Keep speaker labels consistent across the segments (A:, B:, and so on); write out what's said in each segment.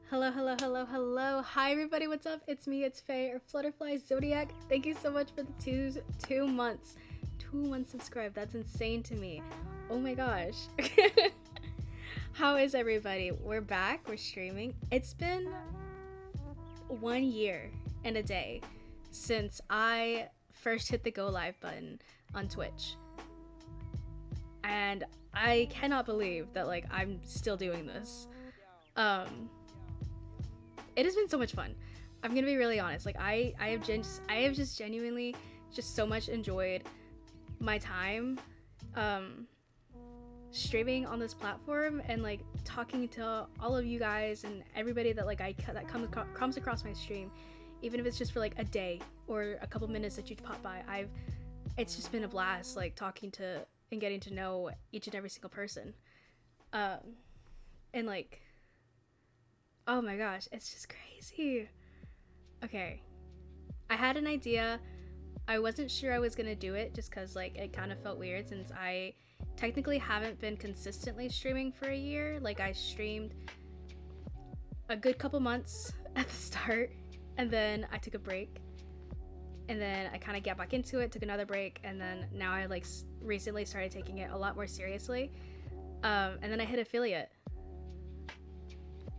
A: Hello, hello, hello, hello. Hi, everybody. What's up? It's me. It's Faye or Flutterfly Zodiac. Thank you so much for the 2 months. 2 months subscribed. That's insane to me. Oh my gosh. How is everybody? We're back. We're streaming. It's been 1 year and a day since I first hit the go live button on Twitch. And I cannot believe that I'm still doing this. It has been so much fun. I'm gonna be really honest. I have just genuinely just so much enjoyed my time streaming on this platform and talking to all of you guys and everybody that that comes across my stream, even if it's just for a day or a couple minutes that you pop by. It's just been a blast talking to and getting to know each and every single person. And oh my gosh, it's just crazy. Okay, I had an idea. I wasn't sure I was gonna do it just because it kind of felt weird since I technically haven't been consistently streaming for a year. I streamed a good couple months at the start, and then I took a break, and then I kind of got back into it, took another break, and then now I recently started taking it a lot more seriously. And then I hit affiliate.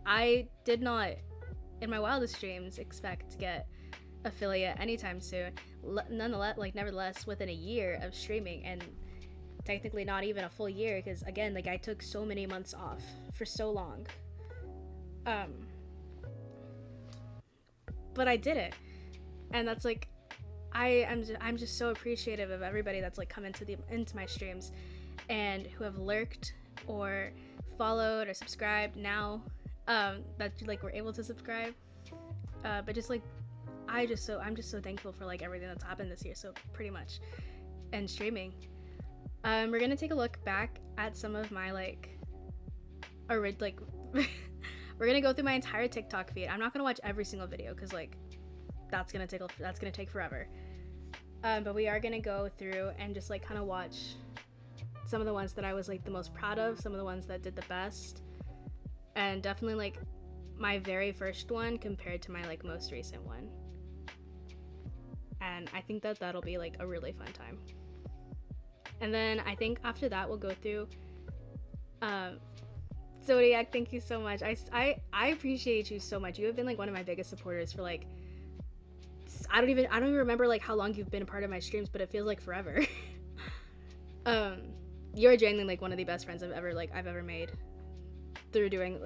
A: I did not, in my wildest dreams, expect to get affiliate anytime soon. Nonetheless, nevertheless, within a year of streaming, and technically not even a full year, because again, I took so many months off for so long. But I did it, and that's I'm just so appreciative of everybody that's come into my streams, and who have lurked or followed or subscribed now. That we're able to subscribe, but just I'm just so thankful for everything that's happened this year, so pretty much, and streaming. We're gonna take a look back at some of my we're gonna go through my entire TikTok feed. I'm not gonna watch every single video because that's gonna take forever. But we are gonna go through and just kind of watch some of the ones that I was the most proud of, some of the ones that did the best. And definitely my very first one compared to my most recent one. And I think that that'll be a really fun time. And then I think after that we'll go through Zodiac, thank you so much. I appreciate you so much. You have been one of my biggest supporters for I don't even remember how long you've been a part of my streams, but it feels like forever. You're genuinely one of the best friends I've ever made through doing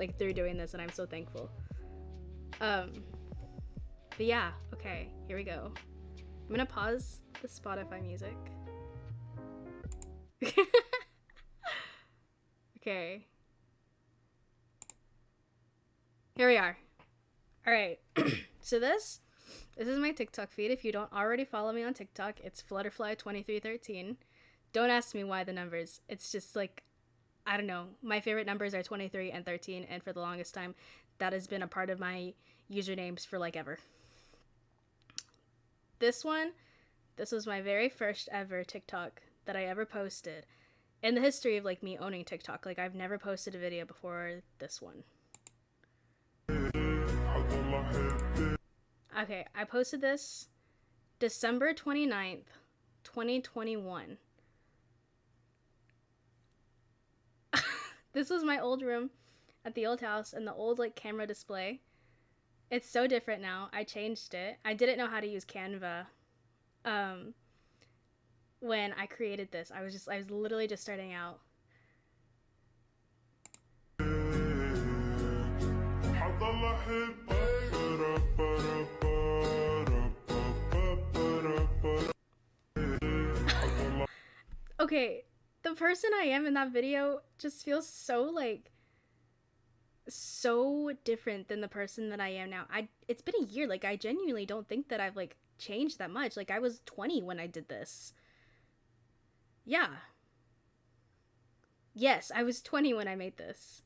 A: this, and I'm so thankful. But yeah, okay, here we go. I'm gonna pause the Spotify music. Okay, here we are. All right. So this is my TikTok feed. If you don't already follow me on TikTok, it's Flutterfly2313. Don't ask me why the numbers. It's just I don't know. My favorite numbers are 23 and 13, and for the longest time, that has been a part of my usernames for ever. This was my very first ever TikTok that I ever posted in the history of me owning TikTok. I've never posted a video before this one. Okay, I posted this December 29th, 2021. This was my old room at the old house and the old camera display. It's so different now. I changed it. I didn't know how to use Canva when I created this. I was literally just starting out. Okay, the person I am in that video just feels so so different than the person that I am now. It's been a year. I genuinely don't think that I've changed that much. I was 20 when I did this. Yeah. Yes, I was 20 when I made this.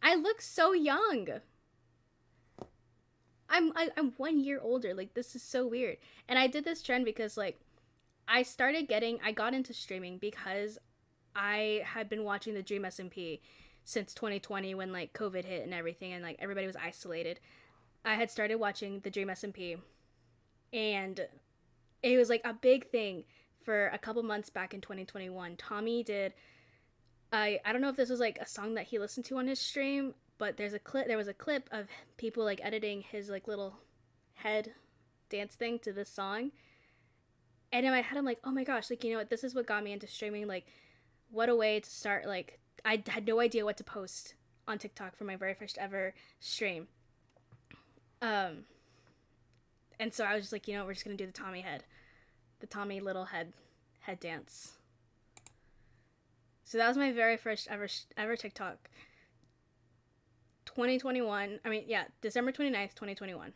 A: I look so young. I'm 1 year older. This is so weird. And I did this trend because I got into streaming because I had been watching the Dream SMP since 2020 when like COVID hit and everything and like everybody was isolated. I had started watching the Dream SMP, and it was like a big thing for a couple months back in 2021. Tommy did I don't know if this was like a song that he listened to on his stream, but there was a clip of people like editing his like little head dance thing to this song. And in my head I'm like, "Oh my gosh, like you know what? This is what got me into streaming. Like what a way to start. Like I had no idea what to post on TikTok for my very first ever stream." And so I was just like, you know, we're just going to do the Tommy little head dance. So that was my very first ever TikTok. 2021. I mean, yeah, December 29th, 2021.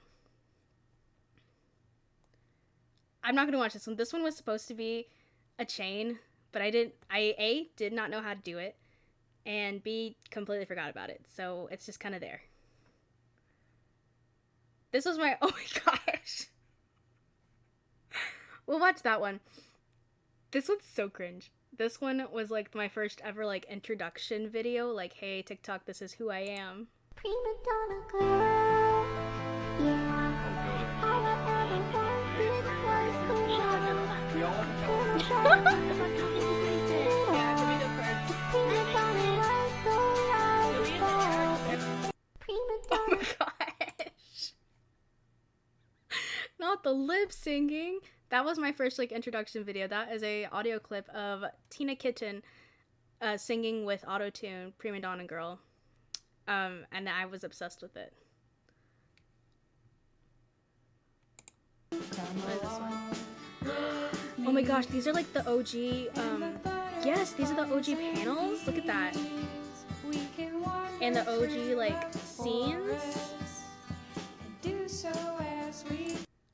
A: I'm not going to watch this one. This one was supposed to be a chain, but I did not know how to do it, and B, completely forgot about it. So it's just kind of there. This was my, oh my gosh. We'll watch that one. This one's so cringe. This one was like my first ever like introduction video. Like, hey, TikTok, this is who I am. Prima donna girl. Yeah. Oh my gosh. Not the lip singing. That was my first like introduction video. That is a audio clip of Tina Kitten singing with autotune Prima Donna Girl. And I was obsessed with it. What is this one? Oh my gosh, these are like the OG yes, these are the OG panels. Look at that. And the OG like scenes.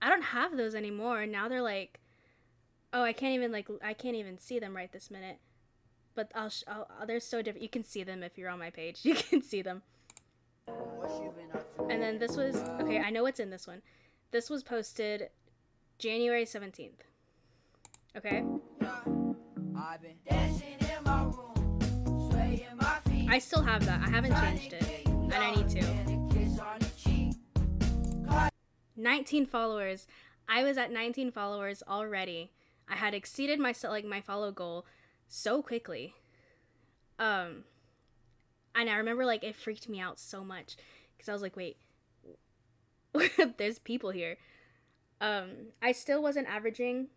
A: I don't have those anymore. Now they're like, oh, I can't even see them right this minute. But they're so different. You can see them if you're on my page. You can see them. And then this was, okay, I know what's in this one. This was posted January 17th. Okay? I still have that. I haven't changed it. And I need to. 19 followers. I was at 19 followers already. I had exceeded my follow goal so quickly. And I remember like it freaked me out so much because I was like, wait, there's people here. I still wasn't averaging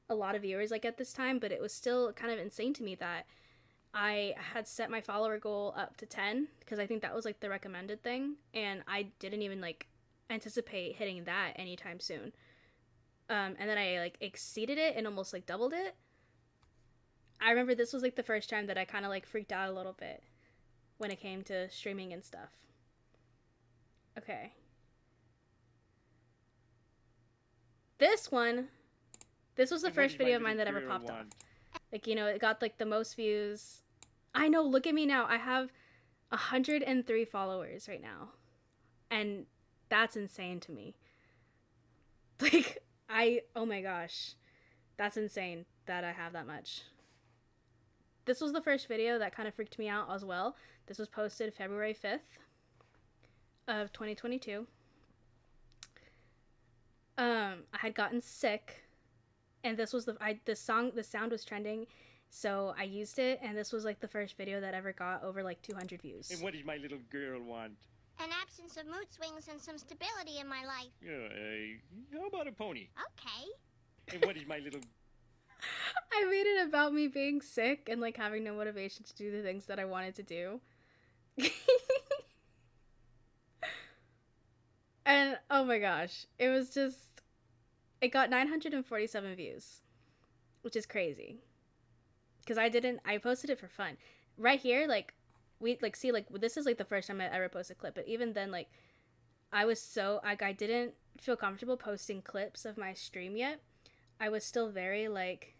A: a lot of viewers like at this time, but it was still kind of insane to me that I had set my follower goal up to 10 because I think that was like the recommended thing, and I didn't even like anticipate hitting that anytime soon. And then I like exceeded it and almost like doubled it. I remember this was like the first time that I kind of like freaked out a little bit when it came to streaming and stuff. Okay. This was the first video of mine that ever popped off. Like, you know, it got like the most views. I know, look at me now. I have 103 followers right now. And that's insane to me. Like, oh my gosh. That's insane that I have that much. This was the first video that kind of freaked me out as well. This was posted February 5th of 2022. I had gotten sick, and this was the sound was trending, so I used it, and this was like the first video that ever got over like 200 views.
B: And what does my little girl want?
C: An absence of mood swings and some stability in my life.
B: How about a pony?
C: Okay.
B: And what is my little...
A: I made it about me being sick and like having no motivation to do the things that I wanted to do. And oh my gosh, it got 947 views, which is crazy. Because I posted it for fun. Right here, like, this is like the first time I ever posted a clip, but even then, like, I was so, like, I didn't feel comfortable posting clips of my stream yet. I was still very, like,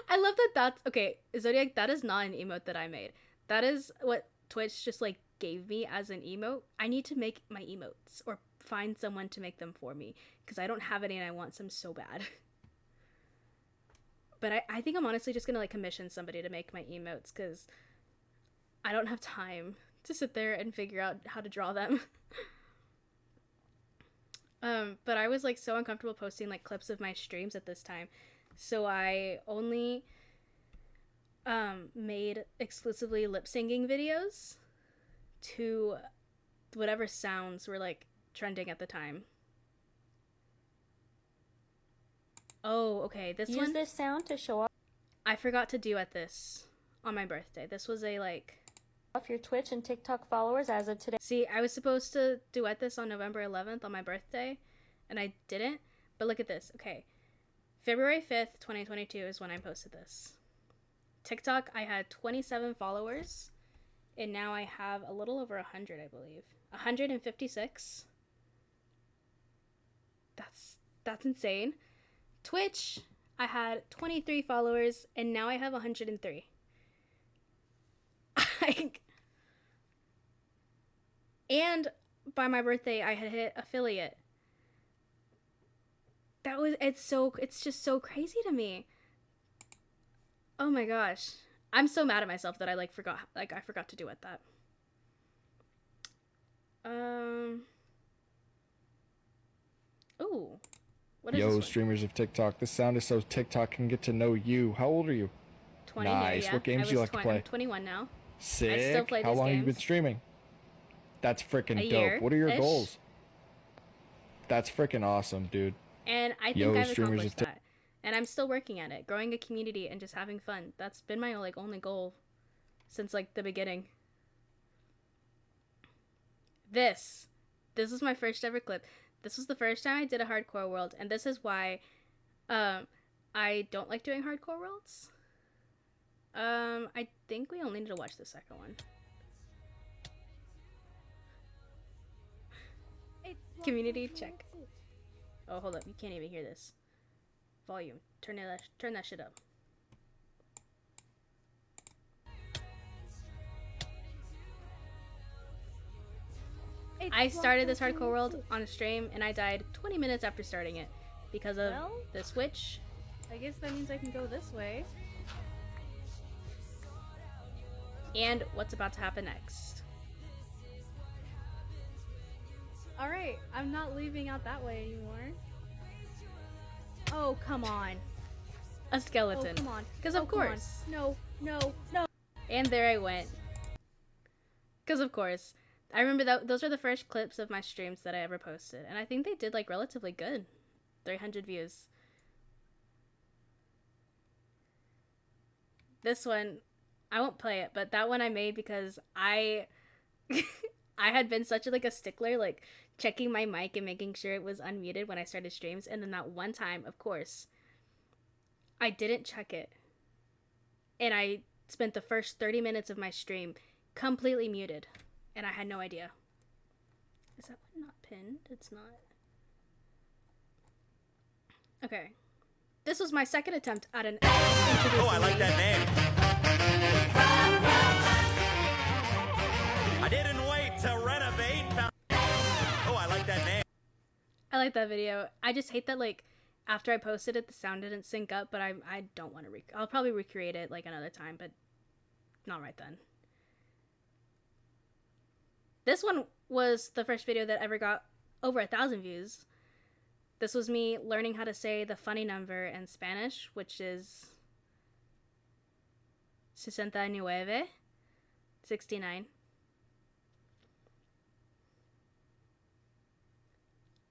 A: I love that that's, okay, Zodiac, that is not an emote that I made. That is what Twitch just, like, gave me as an emote. I need to make my emotes, or find someone to make them for me, because I don't have any and I want some so bad. But I think I'm honestly just gonna, like, commission somebody to make my emotes, because I don't have time to sit there and figure out how to draw them. But I was like so uncomfortable posting like clips of my streams at this time. So I only made exclusively lip syncing videos to whatever sounds were like trending at the time. Oh, okay.
D: Use this sound to show
A: I forgot to duet this on my birthday. This was a like
D: off your Twitch and TikTok followers as of today.
A: See, I was supposed to duet this on November 11th on my birthday, and I didn't. But look at this. Okay. February 5th, 2022 is when I posted this. TikTok, I had 27 followers, and now I have a little over 100, I believe. 156. That's insane. Twitch, I had 23 followers, and now I have 103. And by my birthday, I had hit affiliate. It's just so crazy to me. Oh my gosh. I'm so mad at myself that I forgot to do it that. Ooh. What is
E: Yo,
A: this
E: streamers of TikTok. This sound is so TikTok can get to know you. How old are you?
A: 20
E: Nice.
A: Yeah.
E: What games do you like to play?
A: I'm 21 now.
E: Sick.
A: I still play
E: How
A: these
E: long have you been
A: games.
E: streaming? That's freaking
A: A
E: dope. What are your
A: year-ish.
E: goals? That's freaking awesome, dude.
A: And I think
E: Yo,
A: I've
E: streamers
A: accomplished
E: of
A: that. And I'm still working at it, growing a community and just having fun. That's been my like only goal since like the beginning. This is my first ever clip. This was the first time I did a hardcore world, and this is why I don't like doing hardcore worlds. I think we only need to watch the second one. Community check. Oh, hold up. You can't even hear this. Volume. Turn that shit up. I started this hardcore world on a stream and I died 20 minutes after starting it because of the switch. I guess that means I can go this way. And what's about to happen next. Alright, I'm not leaving out that way anymore. Oh, come on. A skeleton.
D: Oh, come on.
A: Because of course.
D: No.
A: And there I went. Because of course. I remember that those were the first clips of my streams that I ever posted. And I think they did like relatively good. 300 views. This one, I won't play it, but that one I made because I had been such a stickler, like checking my mic and making sure it was unmuted when I started streams. And then that one time, of course, I didn't check it. And I spent the first 30 minutes of my stream completely muted. And I had no idea. Is that one not pinned? It's not. Okay. This was my second attempt at an
F: Oh, I like that name. I didn't wait to renovate. Oh, I like that name.
A: I like that video. I just hate that after I posted it, the sound didn't sync up, but I don't want to I'll probably recreate it another time, but not right then. This one was the first video that ever got over 1,000 views. This was me learning how to say the funny number in Spanish, which is 69.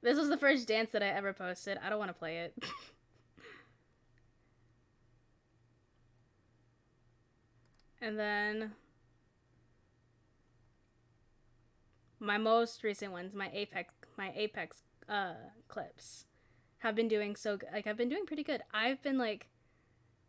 A: This was the first dance that I ever posted. I don't want to play it. And then my most recent ones, my Apex clips have been doing I've been doing pretty good. I've been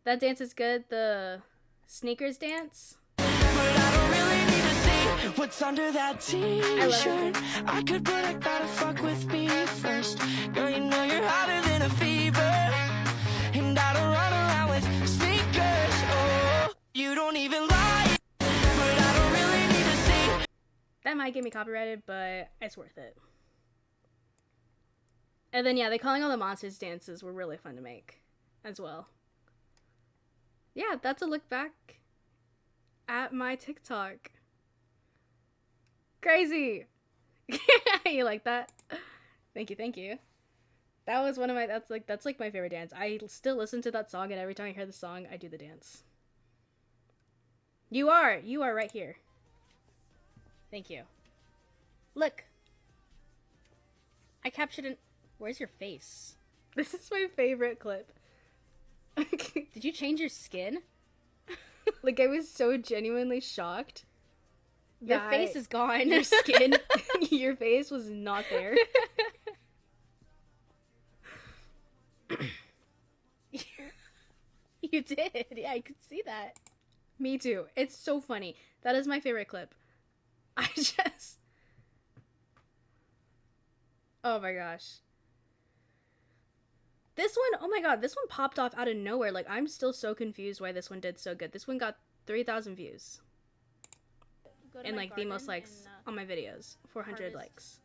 A: that dance is good, the sneakers dance.
G: But I don't really need to see what's under that t-shirt. I could, but I gotta fuck with me first. Girl, you know you're hotter than a fever, and I don't run around with sneakers. Oh, you don't even lie, but I don't really need to see.
A: That might get me copyrighted, but it's worth it. And then, yeah, they Calling All the Monsters dances were really fun to make as well. Yeah, that's a look back at my TikTok. Crazy. You like that? Thank you, thank you. That was one of my, that's like my favorite dance. I still listen to that song, and every time I hear the song, I do the dance. You are right here. Thank you. Look. I captured an, where's your face? This is my favorite clip. Did you change your skin? Like, I was so genuinely shocked. Your face is gone. Your skin, your face was not there. You did. Yeah, I could see that. Me too. It's so funny. That is my favorite clip. I just... Oh my gosh. This one, oh my god, this one popped off out of nowhere. Like, I'm still so confused why this one did so good. This one got 3,000 views. And like the most likes on my videos. 400 likes.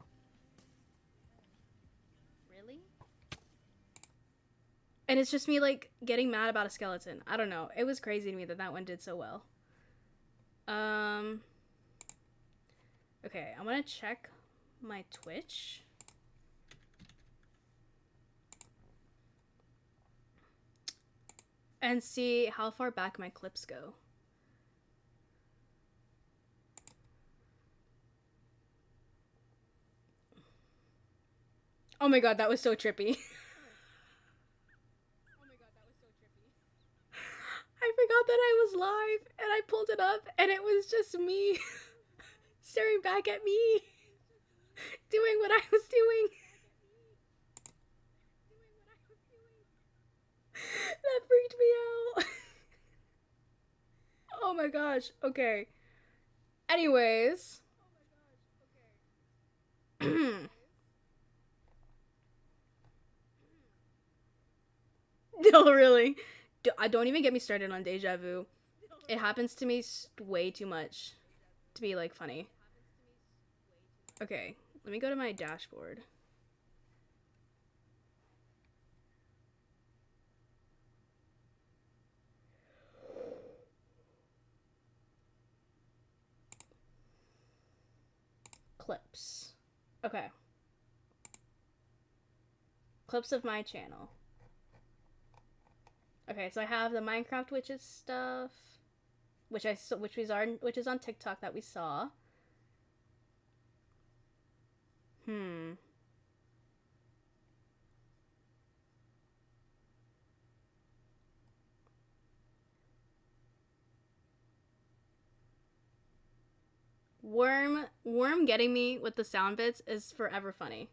H: Really?
A: And it's just me like getting mad about a skeleton. I don't know. It was crazy to me that that one did so well. Okay, I want to check my Twitch. And see how far back my clips go. Oh my god, that was so trippy. I forgot that I was live, and I pulled it up, and it was just me staring back at me, doing what I was doing. That freaked me out. Oh my gosh, okay. Anyways. No, really. Don't even get me started on deja vu. It happens to me way too much to be like funny. Okay, let me go to my dashboard. Clips. Okay. Clips of my channel. Okay, so I have the Minecraft Witches stuff, which is on TikTok that we saw. Worm getting me with the sound bits is forever funny.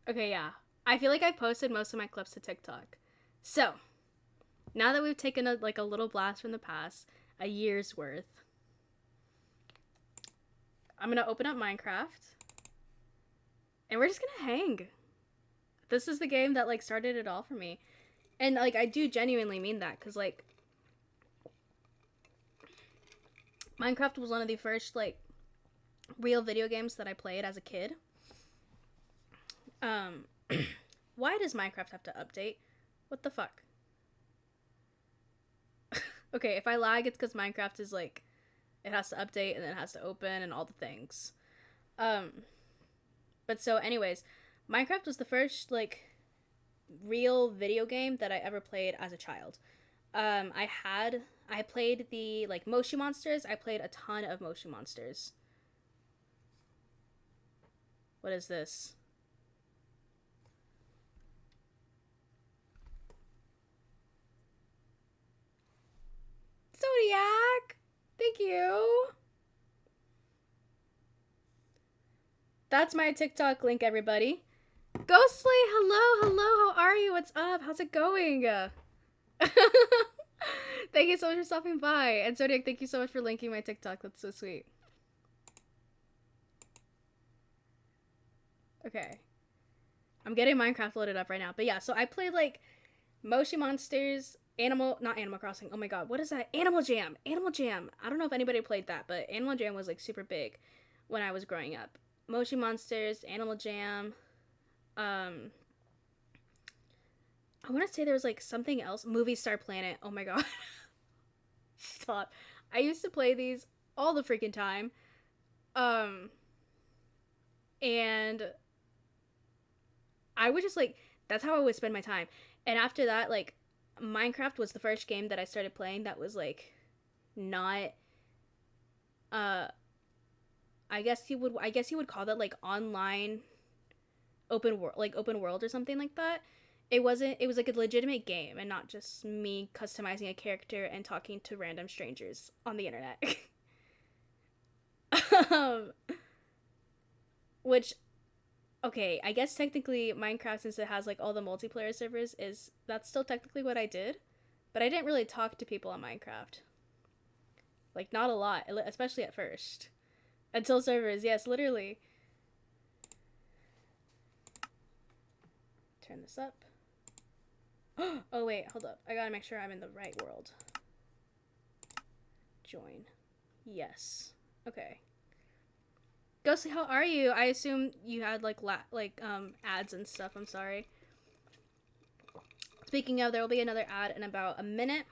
A: Okay, yeah. I feel like I posted most of my clips to TikTok. So, now that we've taken a little blast from the past, a year's worth, I'm gonna open up Minecraft, and we're just gonna hang. This is the game that like started it all for me. And like I do genuinely mean that, because like Minecraft was one of the first like real video games that I played as a kid. Why does Minecraft have to update? What the fuck? Okay, if I lag, it's because Minecraft is like, it has to update and then it has to open and all the things. But so anyways, Minecraft was the first like real video game that I ever played as a child. I played the like Moshi Monsters. I played a ton of Moshi Monsters. What is this? Zodiac! Thank you! That's my TikTok link, everybody. Ghostly, hello, how are you? What's up? How's it going? Thank you so much for stopping by. And Zodiac, thank you so much for linking my TikTok. That's so sweet. Okay. I'm getting Minecraft loaded up right now. But yeah, so I played like Moshi Monsters, not Animal Crossing. Oh my god, what is that? Animal Jam. Animal Jam. I don't know if anybody played that, but Animal Jam was like super big when I was growing up. Moshi Monsters, Animal Jam, I want to say there was like something else. Movie Star Planet. Oh my god. Stop. I used to play these all the freaking time. And I would just like, that's how I would spend my time. And after that, like, Minecraft was the first game that I started playing that was like not I guess you would call that like online open world or something like that. It was like a legitimate game and not just me customizing a character and talking to random strangers on the internet. Which, okay, I guess technically Minecraft, since it has like all the multiplayer servers, that's still technically what I did, but I didn't really talk to people on Minecraft. Like, not a lot, especially at first. Until servers, yes, literally. Turn this up. Oh wait, hold up. I gotta make sure I'm in the right world. Join. Yes. Okay. Ghostly, how are you? I assume you had like ads and stuff. I'm sorry. Speaking of, there will be another ad in about a minute.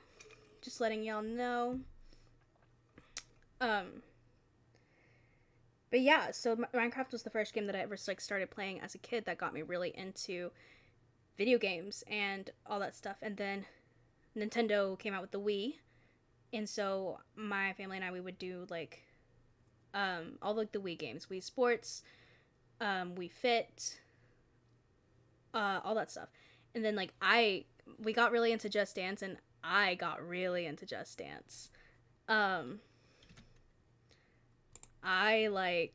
A: Just letting y'all know. But yeah, so Minecraft was the first game that I ever like started playing as a kid that got me really into video games and all that stuff. And then Nintendo came out with the Wii, and so my family and I, we would do like all like the Wii games, Wii Sports, Wii Fit, all that stuff. And then like we got really into Just Dance, and I got really into Just Dance. I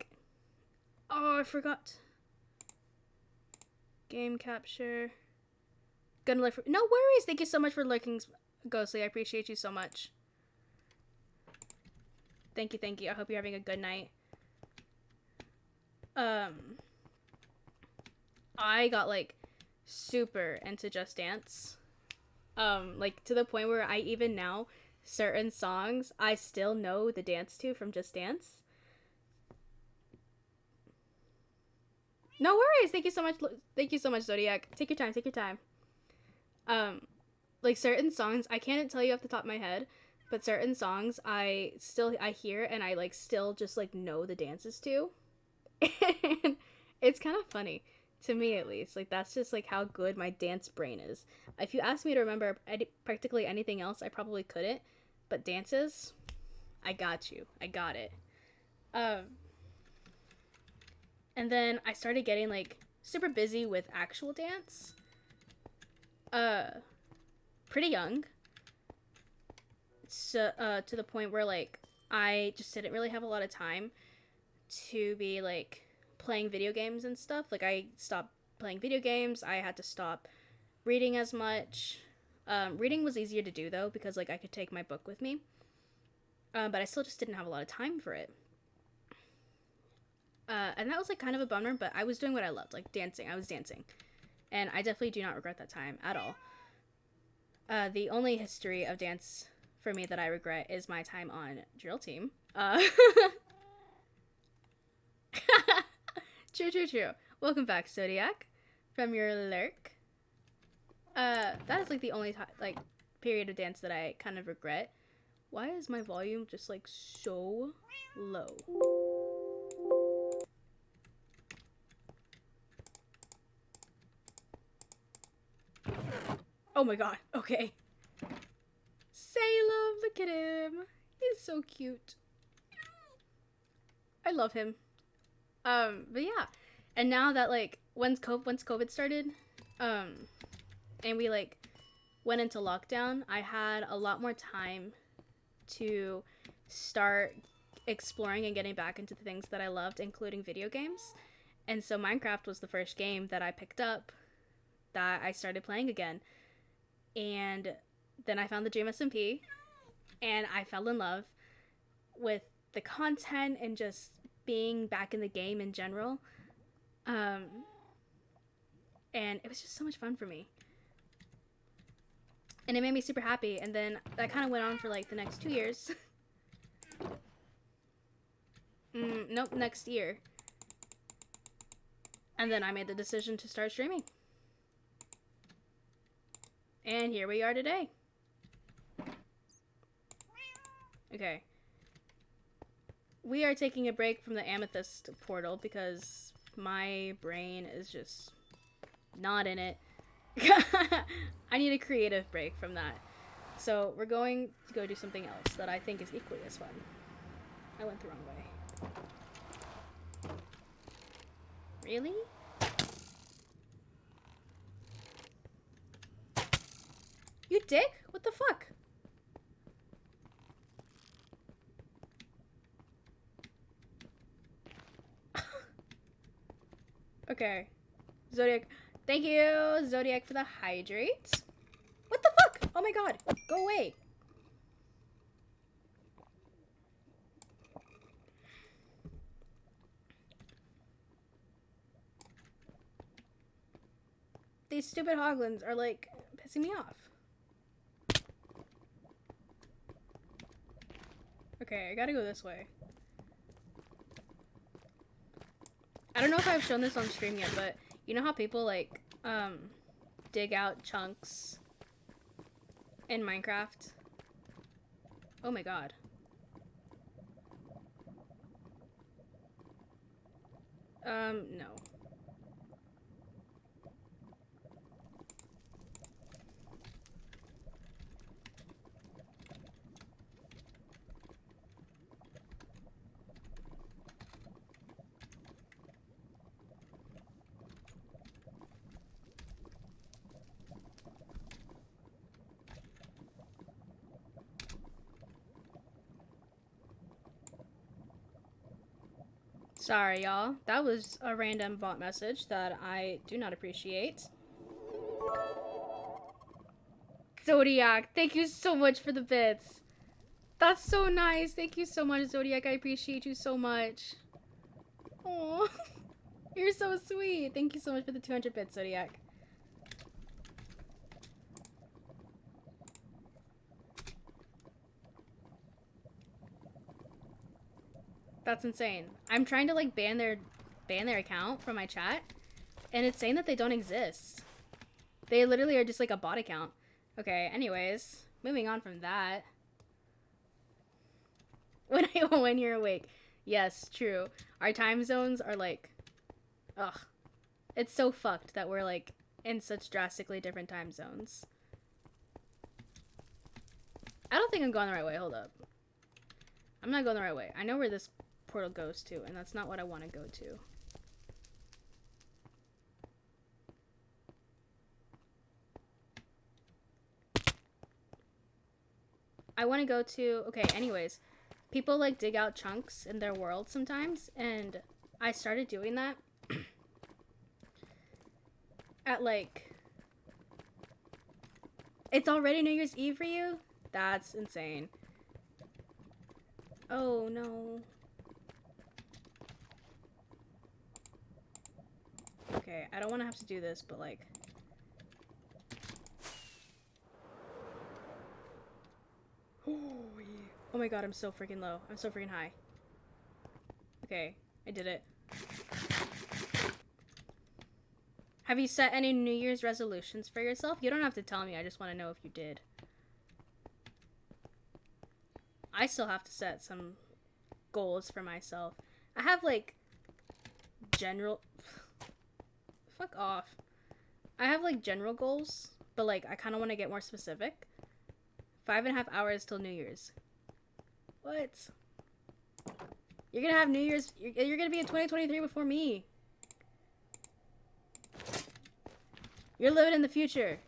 A: forgot. Game capture. Gonna look for, no worries. Thank you so much for lurking, Ghostly. I appreciate you so much. Thank you, thank you. I hope you're having a good night. I got like super into Just Dance. Like to the point where I even now, certain songs I still know the dance to from Just Dance. No worries. Thank you so much. Thank you so much, Zodiac. Take your time. Take your time. Like certain songs, I can't tell you off the top of my head, but certain songs I hear and I like still just like know the dances to. And it's kind of funny to me, at least. Like that's just like how good my dance brain is. If you asked me to remember practically anything else, I probably couldn't. But dances, I got you. I got it. And then I started getting like super busy with actual dance. Pretty young. So to the point where like I just didn't really have a lot of time to be like playing video games and stuff. Like I stopped playing video games. I had to stop reading as much. Reading was easier to do though because like I could take my book with me. But I still just didn't have a lot of time for it. And that was like kind of a bummer, but I was doing what I loved, like dancing. I was dancing. And I definitely do not regret that time at all. The only history of dance for me that I regret is my time on drill team. True. Welcome back, Zodiac, from your lurk. That is like the only like period of dance that I kind of regret. Why is my volume just like so low? Oh my god, okay. Salem, look at him. He's so cute. I love him. But yeah. And now that like once COVID started, and we like went into lockdown, I had a lot more time to start exploring and getting back into the things that I loved, including video games. And so Minecraft was the first game that I picked up that I started playing again. And then I found the Dream SMP, and I fell in love with the content and just being back in the game in general. And it was just so much fun for me. And it made me super happy. And then that kind of went on for like the next 2 years. Nope, next year. And then I made the decision to start streaming. And here we are today. Okay. We are taking a break from the Amethyst portal because my brain is just not in it. I need a creative break from that. So we're going to go do something else that I think is equally as fun. I went the wrong way. Really? You dick? What the fuck? Okay. Zodiac. Thank you, Zodiac, for the hydrate. What the fuck? Oh my god. Go away. These stupid hoglins are like pissing me off. Okay, I gotta go this way. I don't know if I've shown this on stream yet, but you know how people like dig out chunks in Minecraft? Oh my god. No. Sorry, y'all. That was a random bot message that I do not appreciate. Zodiac, thank you so much for the bits. That's so nice. Thank you so much, Zodiac. I appreciate you so much. Oh, you're so sweet. Thank you so much for the 200 bits, Zodiac. That's insane. I'm trying to like ban their account from my chat, and it's saying that they don't exist. They literally are just like a bot account. Okay, anyways, moving on from that. When you're awake. Yes, true. Our time zones are like, ugh. It's so fucked that we're like in such drastically different time zones. I don't think I'm going the right way. Hold up. I'm not going the right way. I know where this portal goes to, and that's not what I want to go to. I want to go to... Okay, anyways. People, like, dig out chunks in their world sometimes, and I started doing that at, like... It's already New Year's Eve for you? That's insane. Oh, no. Okay, I don't want to have to do this, but, like... Oh, yeah. Oh my god, I'm so freaking low. I'm so freaking high. Okay, I did it. Have you set any New Year's resolutions for yourself? You don't have to tell me, I just want to know if you did. I still have to set some goals for myself. I have, like, general... Fuck off. I have, like, general goals, but, like, I kind of want to get more specific. 5.5 hours till New Year's. What? You're gonna have New Year's... You're gonna be in 2023 before me. You're living in the future.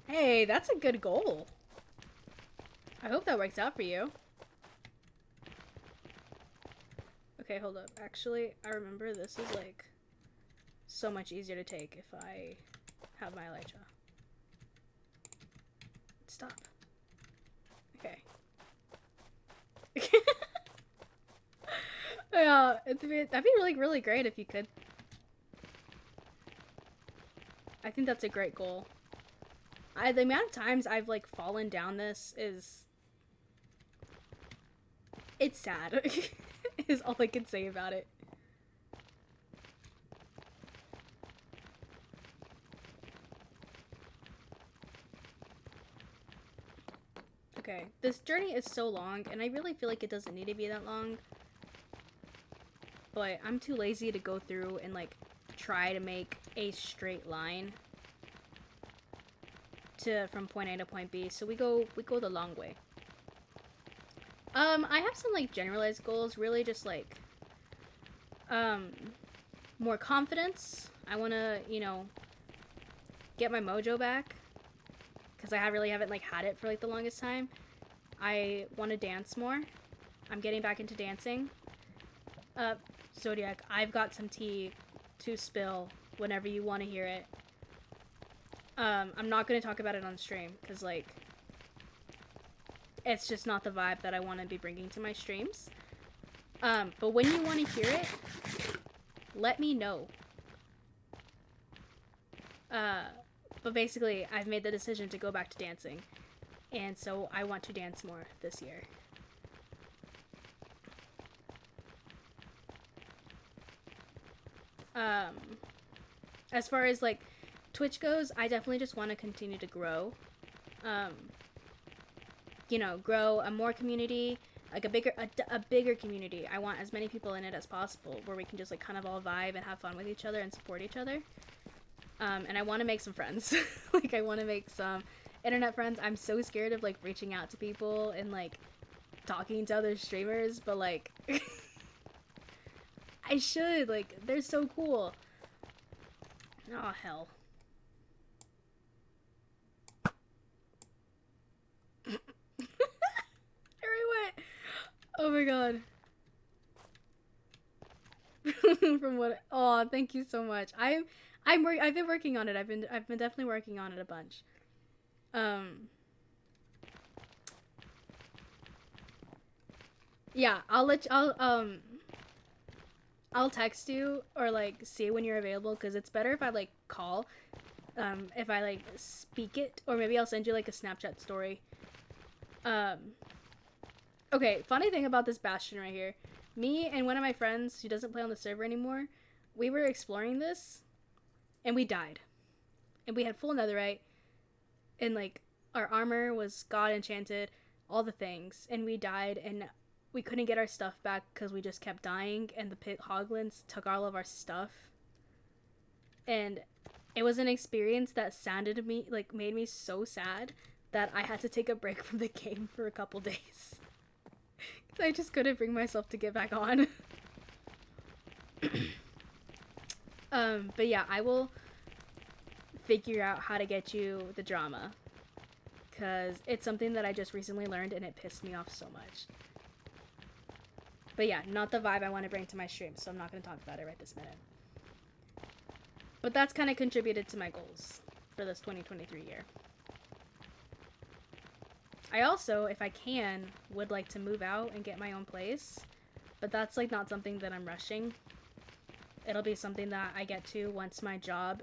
A: Hey, that's a good goal. I hope that works out for you. Okay, hold up. Actually, I remember this is, like, so much easier to take if I have my Elytra. Stop. Okay. Yeah, that'd be really, really great if you could. I think that's a great goal. The amount of times I've, like, fallen down this is... It's sad. Is all I can say about it. Okay, this journey is so long, and I really feel like it doesn't need to be that long. But I'm too lazy to go through and, like, try to make a straight line from point A to point B. So we go the long way. I have some, like, generalized goals, really just, like, more confidence. I want to, you know, get my mojo back, because I really haven't, like, had it for, like, the longest time. I want to dance more. I'm getting back into dancing. Zodiac, I've got some tea to spill whenever you want to hear it. I'm not going to talk about it on stream, because, like, it's just not the vibe that I want to be bringing to my streams. But when you want to hear it, let me know. But basically, I've made the decision to go back to dancing. And so I want to dance more this year. As far as, like, Twitch goes, I definitely just want to continue to grow. You know, grow a more community, like a bigger community. I want as many people in it as possible, where we can just, like, kind of all vibe and have fun with each other and support each other. And I want to make some friends. Like, I want to make some internet friends. I'm so scared of, like, reaching out to people and, like, talking to other streamers, but, like, I should. Like, they're so cool. Oh, hell. There I went. Oh my god. From what? Oh, thank you so much. I've been working on it. I've been definitely working on it a bunch. Yeah, I'll text you or, like, see when you're available, because it's better if I, like, call. If I, like, speak it, or maybe I'll send you, like, a Snapchat story. Okay, funny thing about this bastion right here. Me and one of my friends who doesn't play on the server anymore, we were exploring this, and we died. And we had full netherite, and, like, our armor was god enchanted, all the things, and we died, and we couldn't get our stuff back because we just kept dying, and the pit hoglins took all of our stuff. And it was an experience that made me so sad that I had to take a break from the game for a couple days. Because I just couldn't bring myself to get back on. But yeah, I will figure out how to get you the drama. Because it's something that I just recently learned, and it pissed me off so much. But yeah, not the vibe I want to bring to my stream, so I'm not going to talk about it right this minute. But that's kind of contributed to my goals for this 2023 year. I also, if I can, would like to move out and get my own place. But that's, like, not something that I'm rushing. It'll be something that I get to once my job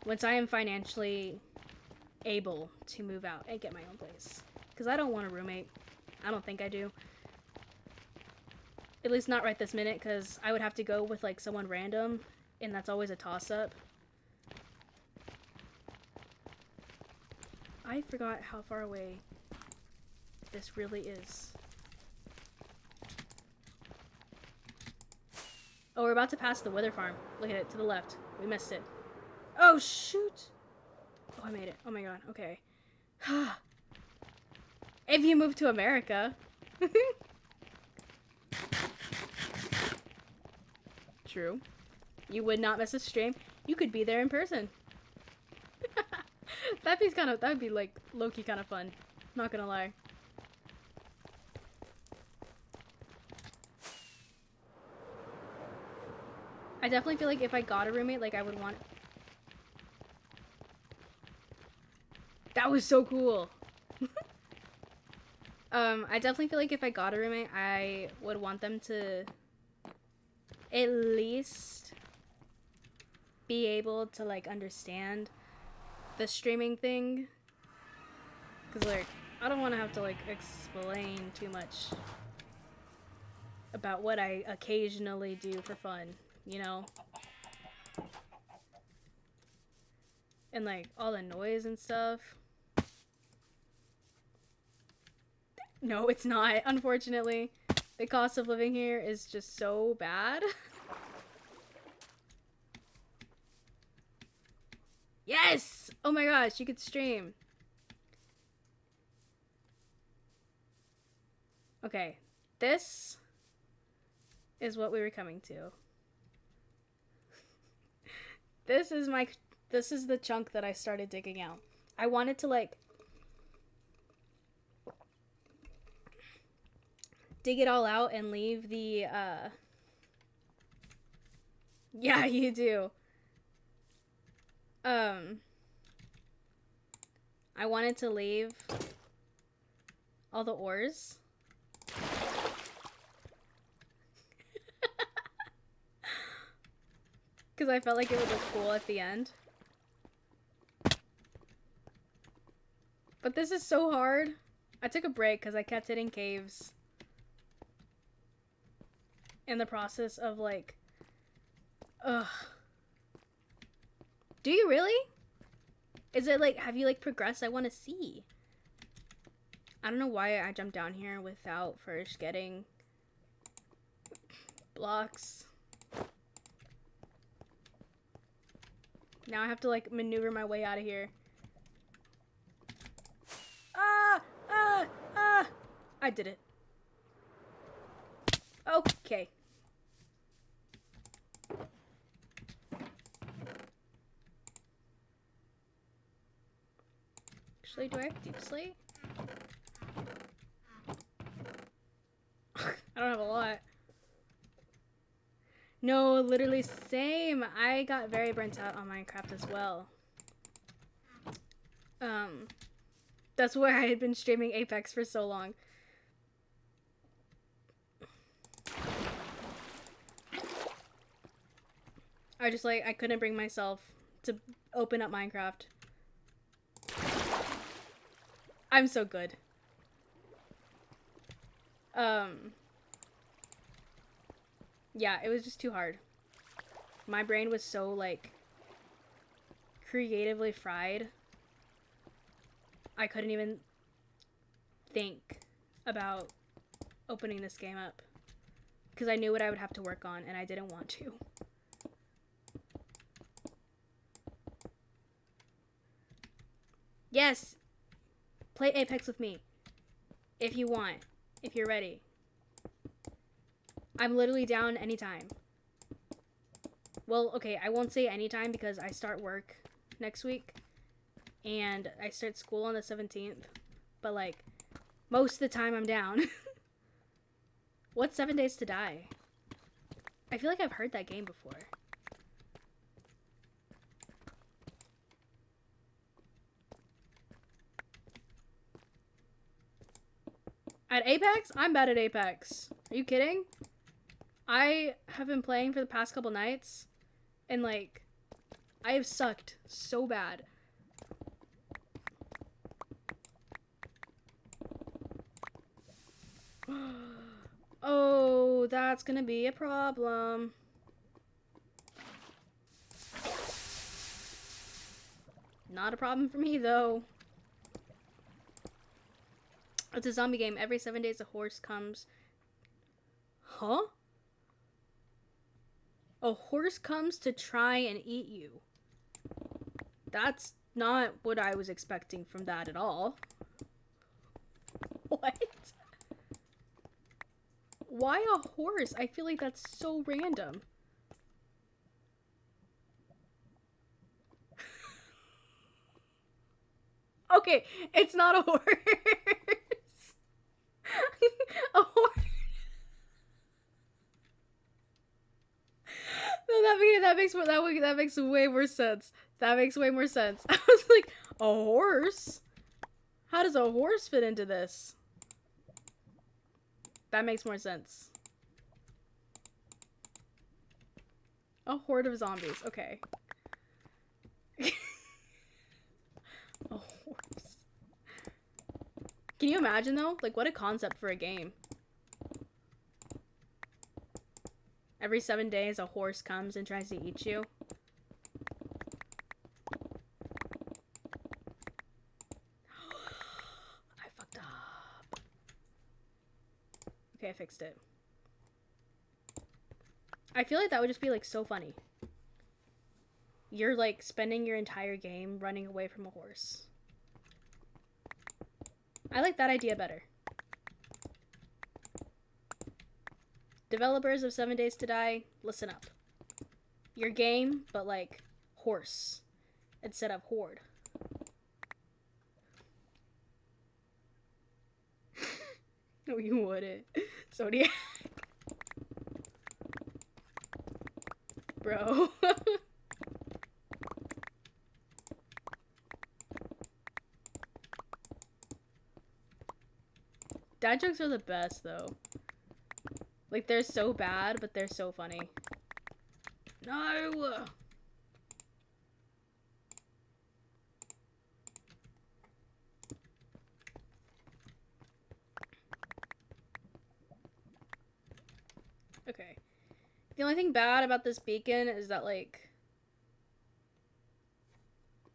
A: once I am financially able to move out and get my own place. Because I don't want a roommate. I don't think I do. At least not right this minute, because I would have to go with, like, someone random, and that's always a toss-up. I forgot how far away this really is. Oh, we're about to pass the Wither Farm. Look at it, to the left. We missed it. Oh, shoot! Oh, I made it. Oh my god, okay. If you move to America. True. You would not miss a stream. You could be there in person. That would be, like, low-key kind of fun. Not gonna lie. I definitely feel like if I got a roommate, like, I would want... That was so cool! I definitely feel like if I got a roommate, I would want them to at least be able to, like, understand the streaming thing. Because, like, I don't want to have to, like, explain too much about what I occasionally do for fun, you know? And, like, all the noise and stuff. No, it's not, unfortunately. The cost of living here is just so bad. Yes! Oh my gosh, you could stream. Okay, this is what we were coming to. This is the chunk that I started digging out. I wanted to like dig it all out and leave the yeah, you do. I wanted to leave all the ores. Because I felt like it would look cool at the end. But this is so hard. I took a break because I kept hitting caves. In the process of like... Ugh. Do you really? Is it like, have you like progressed? I want to see. I don't know why I jumped down here without first getting blocks. Now I have to like maneuver my way out of here. I did it. Okay. Actually, do I have deep slate? I don't have a lot. No, literally same. I got very burnt out on Minecraft as well. That's why I had been streaming Apex for so long. I couldn't bring myself to open up Minecraft. I'm so good. Yeah, it was just too hard. My brain was so, like, creatively fried. I couldn't even think about opening this game up. Because I knew what I would have to work on, and I didn't want to. Yes! Play Apex with me. If you want. If you're ready. I'm literally down anytime. Well, okay, I won't say anytime because I start work next week. And I start school on the 17th. But, like, most of the time I'm down. What's 7 Days to Die? I feel like I've heard that game before. At Apex? I'm bad at Apex. Are you kidding? I have been playing for the past couple nights, and like, I have sucked so bad. Oh, that's gonna be a problem. Not a problem for me, though. It's a zombie game. Every 7 days a horse comes. Huh? A horse comes to try and eat you. That's not what I was expecting from that at all. What? Why a horse? I feel like that's so random. Okay, it's not a horse. A horse. No, that makes way more sense. That makes way more sense. I was like, a horse? How does a horse fit into this? That makes more sense. A horde of zombies. Okay. A horse. Can you imagine though? Like, what a concept for a game. Every 7 days a horse comes and tries to eat you. I fucked up. Okay, I fixed it. I feel like that would just be, like, so funny. You're, like, spending your entire game running away from a horse. I like that idea better. Developers of 7 Days to Die, listen up. Your game, but, like, horse instead of horde. No, you wouldn't. Zodiac. Bro. Dad jokes are the best, though. Like, they're so bad, but they're so funny. No! Okay. The only thing bad about this beacon is that, like,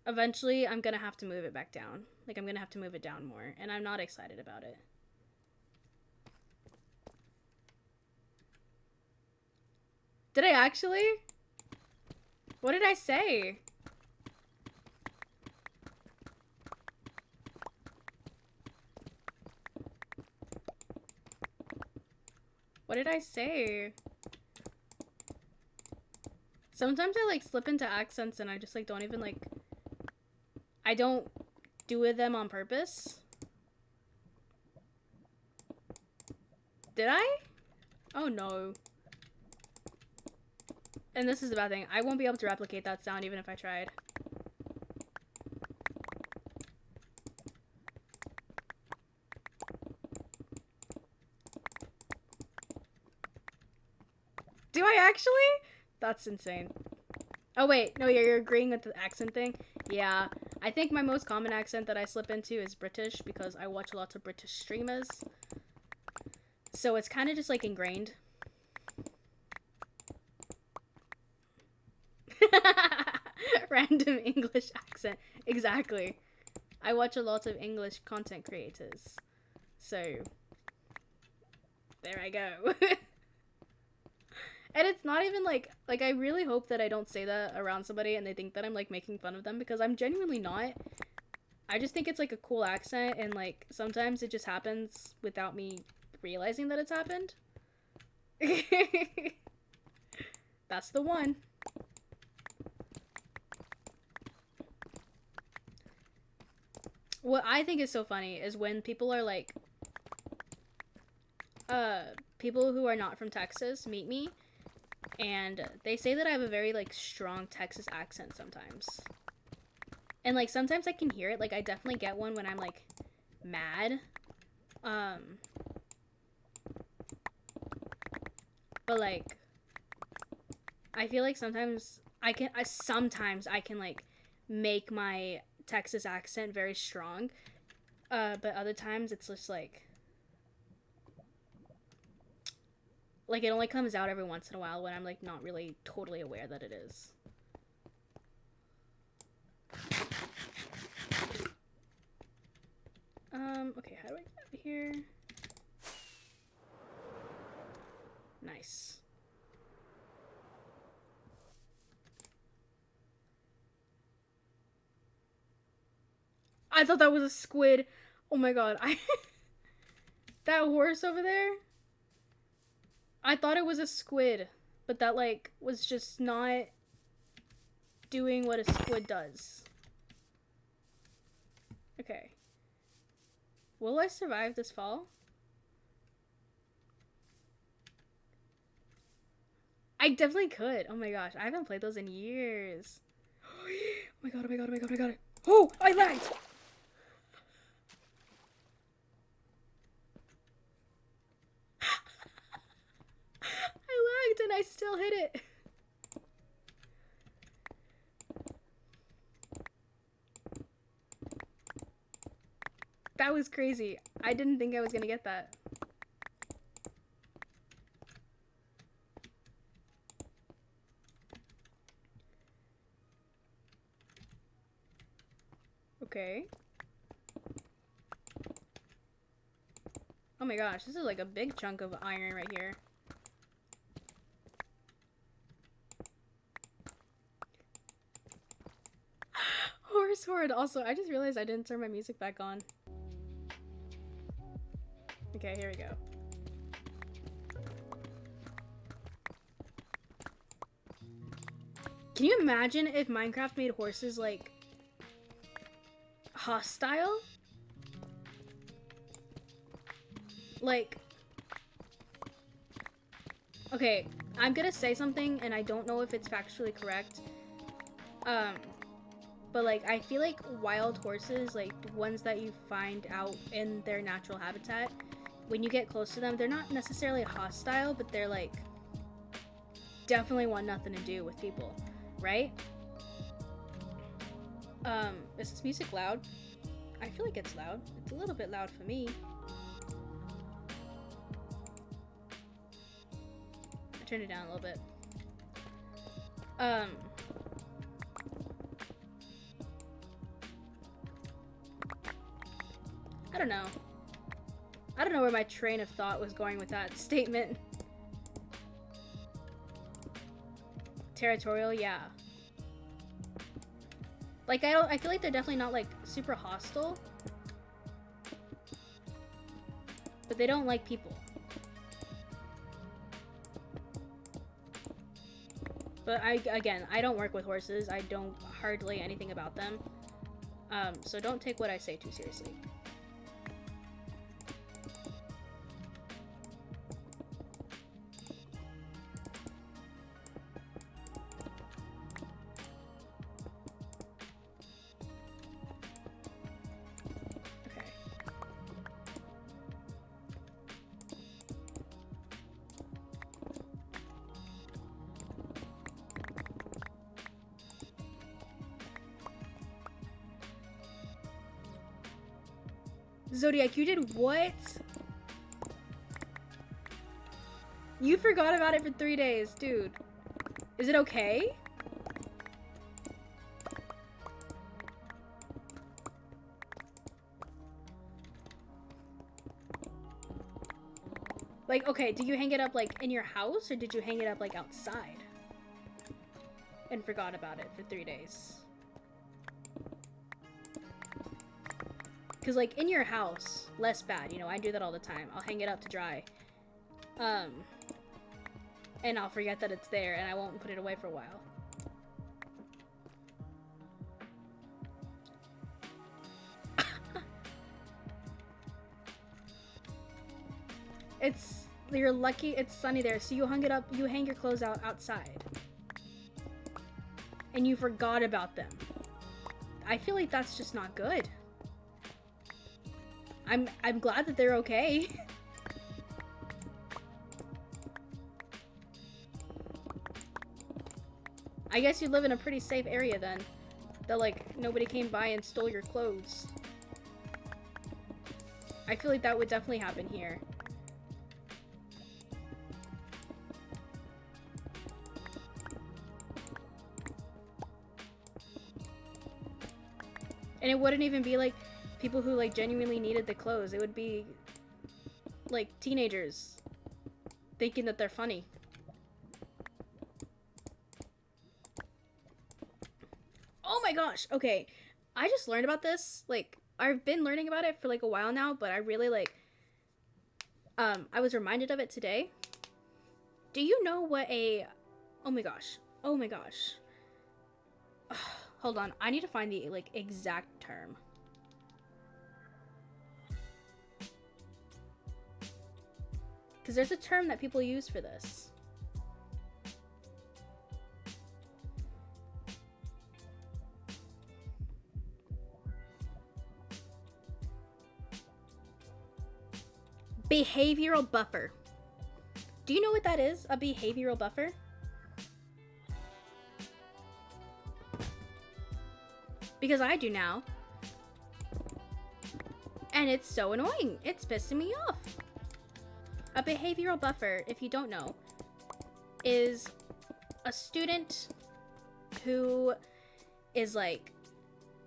A: eventually I'm gonna have to move it back down. Like, I'm gonna have to move it down more, and I'm not excited about it. Did I actually? What did I say? What did I say? Sometimes I, like, slip into accents and I just, like, don't even, like... I don't do them on purpose. Did I? Oh, no. And this is the bad thing. I won't be able to replicate that sound even if I tried. Do I actually? That's insane. Oh wait, no, you're agreeing with the accent thing? Yeah, I think my most common accent that I slip into is British because I watch lots of British streamers. So it's kind of just like ingrained. Random English accent. Exactly. I watch a lot of English content creators. So, there I go. And it's not even like I really hope that I don't say that around somebody and they think that I'm like making fun of them because I'm genuinely not. I just think it's like a cool accent and like sometimes it just happens without me realizing that it's happened. That's the one. What I think is so funny is when people are like, people who are not from Texas meet me, and they say that I have a very, like, strong Texas accent sometimes. And, like, sometimes I can hear it, like, I definitely get one when I'm, like, mad. But, like, I feel like sometimes I can, like, make my Texas accent very strong, but other times it's just like it only comes out every once in a while when I'm like not really totally aware that it is. Okay, how do I get out of here? Nice. I thought that was a squid. Oh my god. That horse over there? I thought it was a squid, but that like was just not doing what a squid does. Okay. Will I survive this fall? I definitely could. Oh my gosh, I haven't played those in years. Oh my god, oh my god, oh my god, oh my god. Oh, I lagged! I lagged and I still hit it. That was crazy. I didn't think I was gonna get that. Okay. Oh my gosh, this is like a big chunk of iron right here. Horse horde. Also, I just realized I didn't turn my music back on. Okay, here we go. Can you imagine if Minecraft made horses like hostile? Like, okay, I'm gonna say something and I don't know if it's factually correct. But like, I feel like wild horses, like ones that you find out in their natural habitat, when you get close to them, they're not necessarily hostile, but they're like, definitely want nothing to do with people, right? Is this music loud? I feel like it's loud. It's a little bit loud for me. I turned it down a little bit. I don't know. I don't know where my train of thought was going with that statement. Territorial, yeah. Like, I feel like they're definitely not, like, super hostile. But they don't like people. But again, I don't work with horses. I don't hardly anything about them. So don't take what I say too seriously. Zodiac, you did what? You forgot about it for 3 days, dude. Is it okay? Like, okay, do you hang it up, like, in your house, or did you hang it up, like, outside? And forgot about it for 3 days? Because, like, in your house, less bad. You know, I do that all the time. I'll hang it up to dry. And I'll forget that it's there, and I won't put it away for a while. You're lucky it's sunny there, so you hung it up, you hang your clothes out outside. And you forgot about them. I feel like that's just not good. I'm glad that they're okay. I guess you live in a pretty safe area then. That, like, nobody came by and stole your clothes. I feel like that would definitely happen here. And it wouldn't even be, like, people who, like, genuinely needed the clothes. It would be, like, teenagers thinking that they're funny. Oh my gosh, okay. I just learned about this. Like, I've been learning about it for, like, a while now, but I really, like, I was reminded of it today. Do you know what a... Oh my gosh. Oh my gosh. Ugh, hold on. I need to find the, like, exact term. Because there's a term that people use for this. Behavioral buffer. Do you know what that is? A behavioral buffer? Because I do now. And it's so annoying. It's pissing me off. A behavioral buffer, if you don't know, is a student who is like,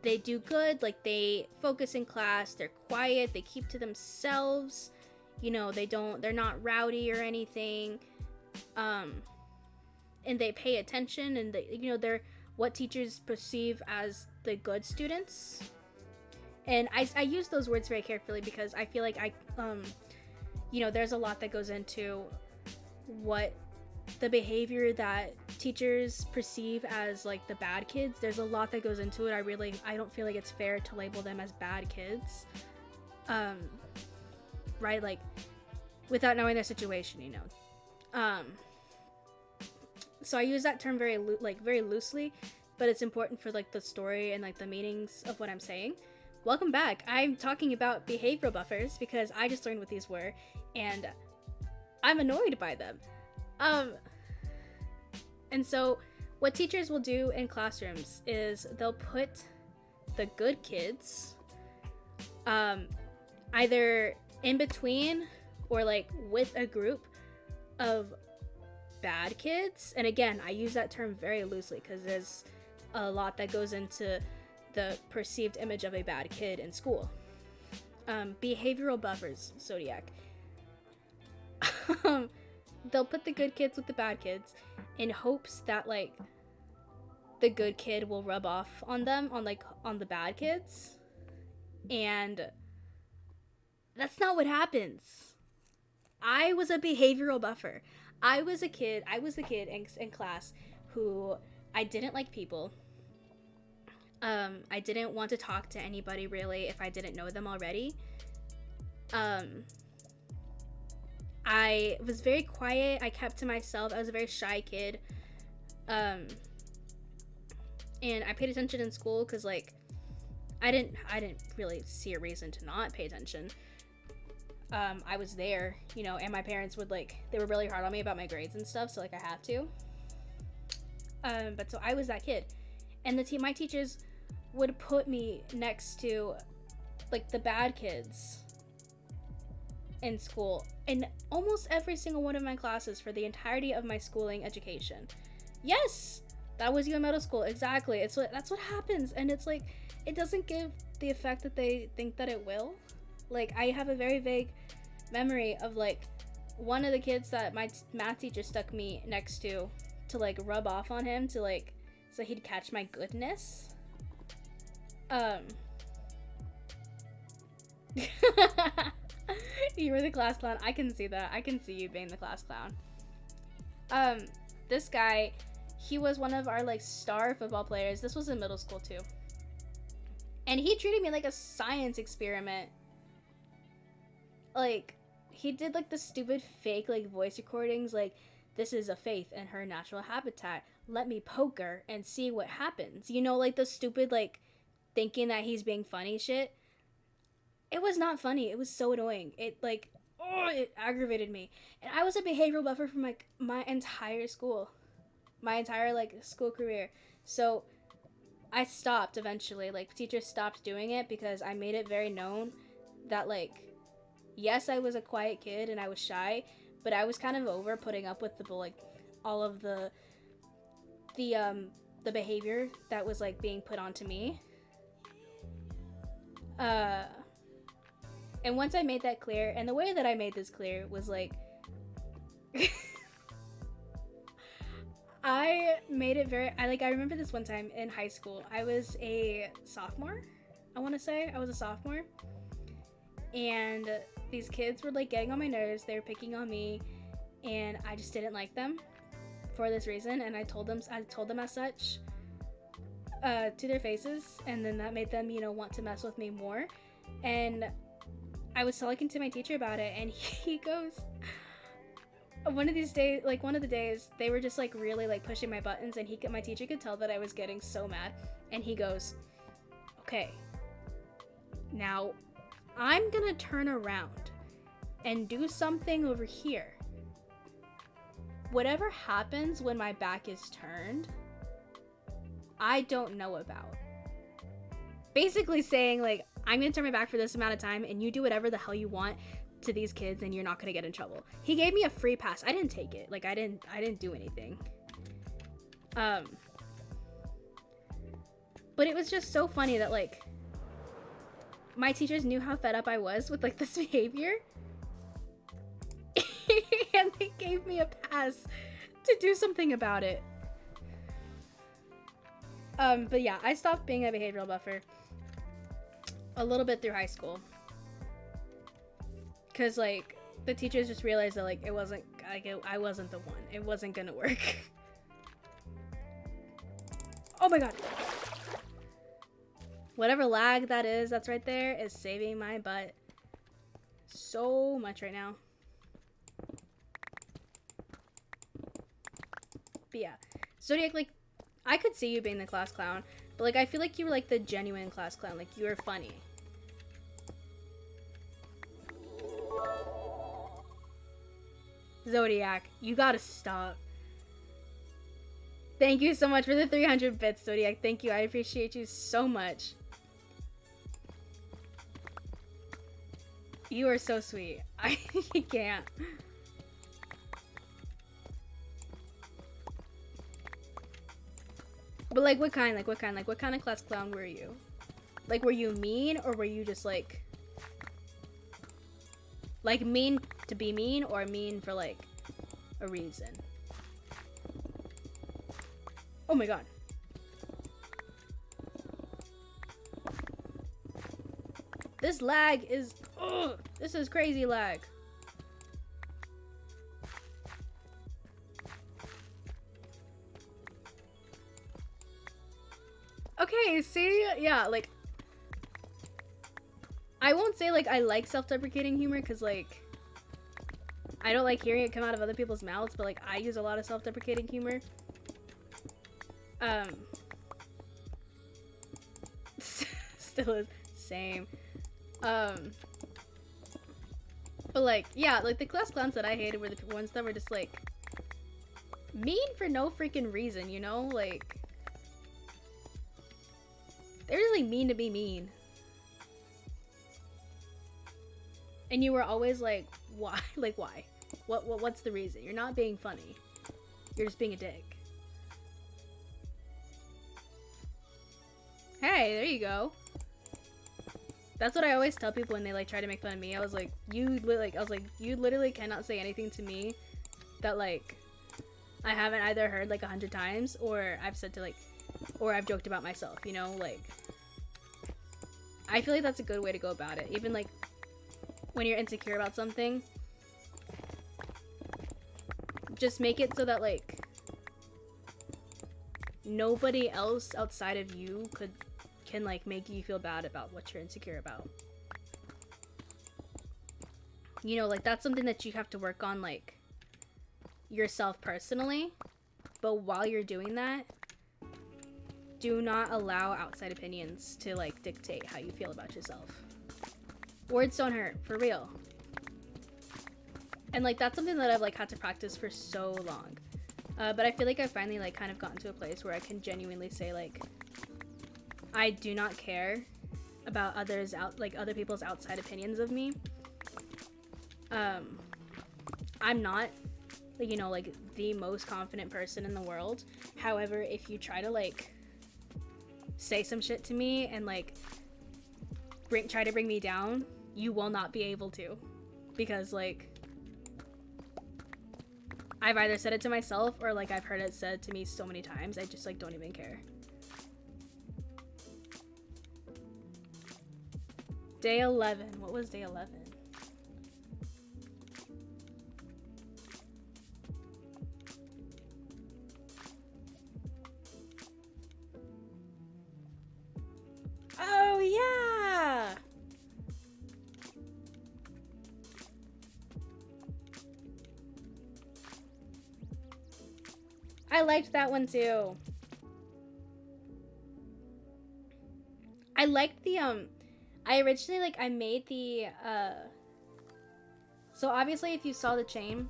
A: they do good, like they focus in class, they're quiet, they keep to themselves, you know, they're not rowdy or anything, and they pay attention, and they, you know, they're what teachers perceive as the good students. And I use those words very carefully because I feel like you know, there's a lot that goes into what the behavior that teachers perceive as like the bad kids. There's a lot that goes into it. I don't feel like it's fair to label them as bad kids, right? Like, without knowing their situation, you know. So I use that term very loosely, but it's important for like the story and like the meanings of what I'm saying. Welcome back. I'm talking about behavioral buffers because I just learned what these were, and I'm annoyed by them. And so what teachers will do in classrooms is they'll put the good kids either in between or like with a group of bad kids. And again, I use that term very loosely because there's a lot that goes into the perceived image of a bad kid in school. Behavioral buffers, Zodiac. They'll put the good kids with the bad kids in hopes that like the good kid will rub off on them, on the bad kids. And that's not what happens. I was a behavioral buffer. I was the kid in class who I didn't like people. I didn't want to talk to anybody really if I didn't know them already. I was very quiet. I kept to myself. I was a very shy kid. And I paid attention in school because like I didn't really see a reason to not pay attention. I was there, you know, and my parents would they were really hard on me about my grades and stuff, so like I had to. But so I was that kid, and my teachers would put me next to like the bad kids in school in almost every single one of my classes for the entirety of my schooling education. Yes, that was you in middle school, exactly. That's what happens, and it's like it doesn't give the effect that they think that it will. Like, I have a very vague memory of like one of the kids that my math teacher stuck me next to like rub off on him to like so he'd catch my goodness. You were the class clown. I can see that. I can see you being the class clown. This guy, he was one of our like star football players. This was in middle school too. And he treated me like a science experiment. Like, he did like the stupid fake like voice recordings like, this is a faith in her natural habitat. Let me poke her and see what happens. You know, like the stupid like thinking that he's being funny shit. It was not funny. It was so annoying. It like, oh, it aggravated me. And I was a behavioral buffer for like my entire school. My entire like school career. So I stopped eventually. Like, teachers stopped doing it because I made it very known that like, yes, I was a quiet kid and I was shy, but I was kind of over putting up with the like all of the behavior that was like being put onto me. And once I made that clear, and the way that I made this clear was like I made it very I remember this one time in high school. I was a sophomore. I want to say I was a sophomore. And these kids were like getting on my nerves. They were picking on me, and I just didn't like them for this reason. And I told them as such to their faces, and then that made them, you know, want to mess with me more. And I was talking to my teacher about it, and he goes, one of the days they were just like really like pushing my buttons, and my teacher could tell that I was getting so mad, and he goes, okay, now I'm gonna turn around and do something over here. Whatever happens when my back is turned, I don't know about. Basically saying like, I'm gonna turn my back for this amount of time and you do whatever the hell you want to these kids and you're not gonna get in trouble. He gave me a free pass. I didn't take it. Like, I didn't do anything. But it was just so funny that like my teachers knew how fed up I was with like this behavior, and they gave me a pass to do something about it. But yeah, I stopped being a behavioral buffer a little bit through high school. Cause like the teachers just realized that like it wasn't like I wasn't the one. It wasn't gonna work. Oh my god. Whatever lag that is that's right there is saving my butt so much right now. But yeah, Zodiac, like, I could see you being the class clown, but like I feel like you were like the genuine class clown. Like you were funny. Zodiac, you gotta stop. Thank you so much for the 300 bits, Zodiac. Thank you. I appreciate you so much. You are so sweet. I can't. But like what kind of class clown were you? Like were you mean, or were you just like mean to be mean, or mean for like a reason? Oh my god. This lag is, ugh, this is crazy lag. Okay, see? Yeah, like, I won't say, like, I like self-deprecating humor, because, like, I don't like hearing it come out of other people's mouths, but, like, I use a lot of self-deprecating humor. Still is. Same. But, like, yeah, like, the class clowns that I hated were the ones that were just, like, mean for no freaking reason, you know? Like, they're just, like, mean to be mean. And you were always like, why? Like, why? What's the reason? You're not being funny. You're just being a dick. Hey, there you go. That's what I always tell people when they like try to make fun of me. I was like, you literally cannot say anything to me that like I haven't either heard like 100 times, or I've said to like, or I've joked about myself, you know? Like, I feel like that's a good way to go about it. Even like when you're insecure about something, just make it so that like nobody else outside of you can like make you feel bad about what you're insecure about. You know, like that's something that you have to work on, like yourself personally. But while you're doing that, do not allow outside opinions to like dictate how you feel about yourself. Words don't hurt, for real. And like that's something that I've like had to practice for so long. But I feel like I've finally like kind of gotten to a place where I can genuinely say like, I do not care about other people's outside opinions of me. I'm not, like, you know, like the most confident person in the world. However, if you try to like say some shit to me and like try to bring me down, you will not be able to, because like I've either said it to myself or like I've heard it said to me so many times, I just like don't even care. Day 11. What was day 11? Oh, yeah! I liked that one too. I liked the, I originally, like, I made the, so obviously if you saw the chain,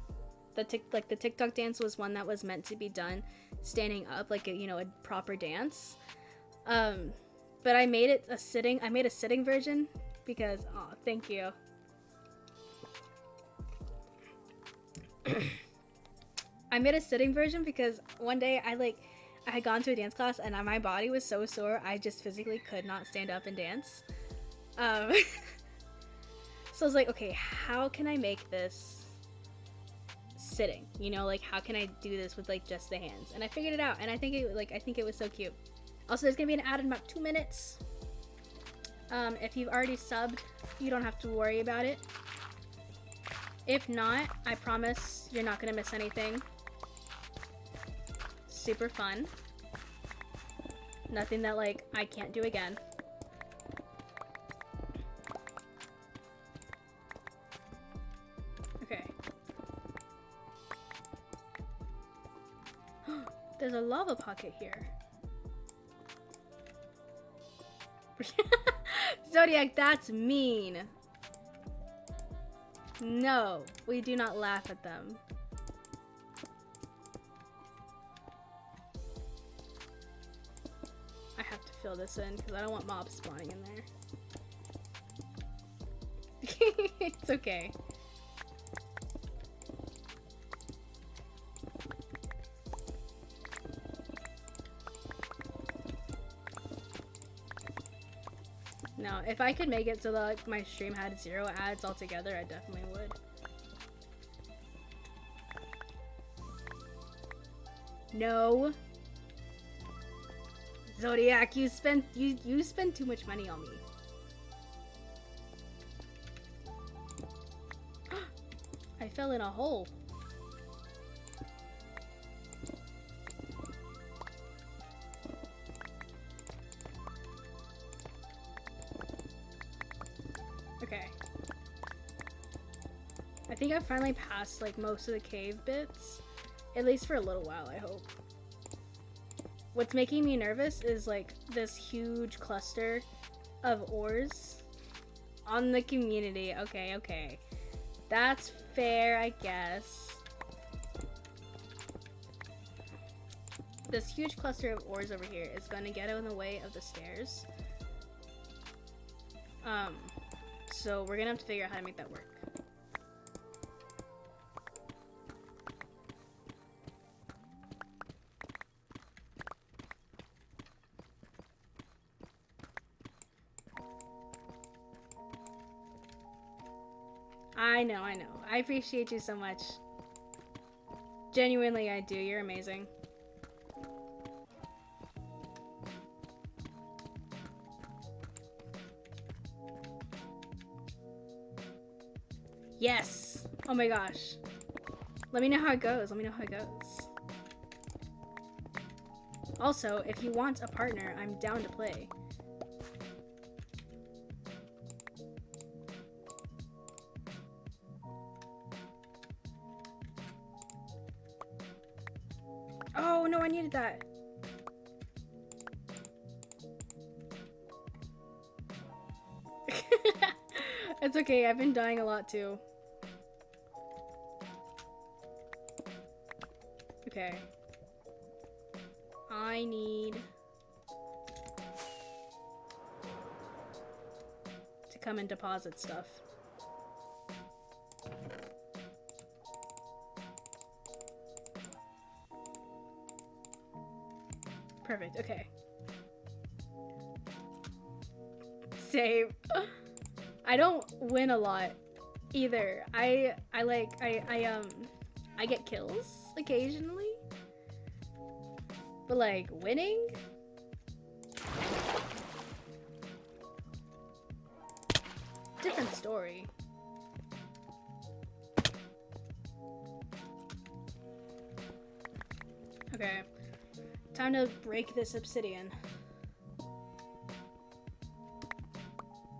A: the TikTok dance was one that was meant to be done standing up, like, a, you know, a proper dance. But I made it a sitting version because, oh, thank you. I made a sitting version because one day I had gone to a dance class and my body was so sore, I just physically could not stand up and dance. So I was like, okay, how can I make this sitting, you know, like how can I do this with like just the hands? And I figured it out, and I think it was so cute. Also, there's gonna be an ad in about 2 minutes. If you've already subbed, you don't have to worry about it. If not, I promise you're not gonna miss anything. Super fun. Nothing that like I can't do again. Okay. There's a lava pocket here. Zodiac, that's mean. No, we do not laugh at them. I have to fill this in because I don't want mobs spawning in there. It's okay. No, if I could make it so that like, my stream had 0 ads altogether, I definitely would. No. Zodiac, you spent too much money on me. I fell in a hole. Okay. I think I finally passed like most of the cave bits. At least for a little while, I hope. What's making me nervous is like this huge cluster of ores on the community. Okay, okay. That's fair, I guess. This huge cluster of ores over here is going to get in the way of the stairs. So we're gonna have to figure out how to make that work. I know. I appreciate you so much. Genuinely, I do. You're amazing. Yes! Oh my gosh. Let me know how it goes. Also, if you want a partner, I'm down to play. Oh no, I needed that. It's okay, I've been dying a lot too. Okay. I need to come and deposit stuff. Perfect, okay. Save. I don't win a lot either. I get kills occasionally. But like winning? Different story. Okay. Time to break this obsidian.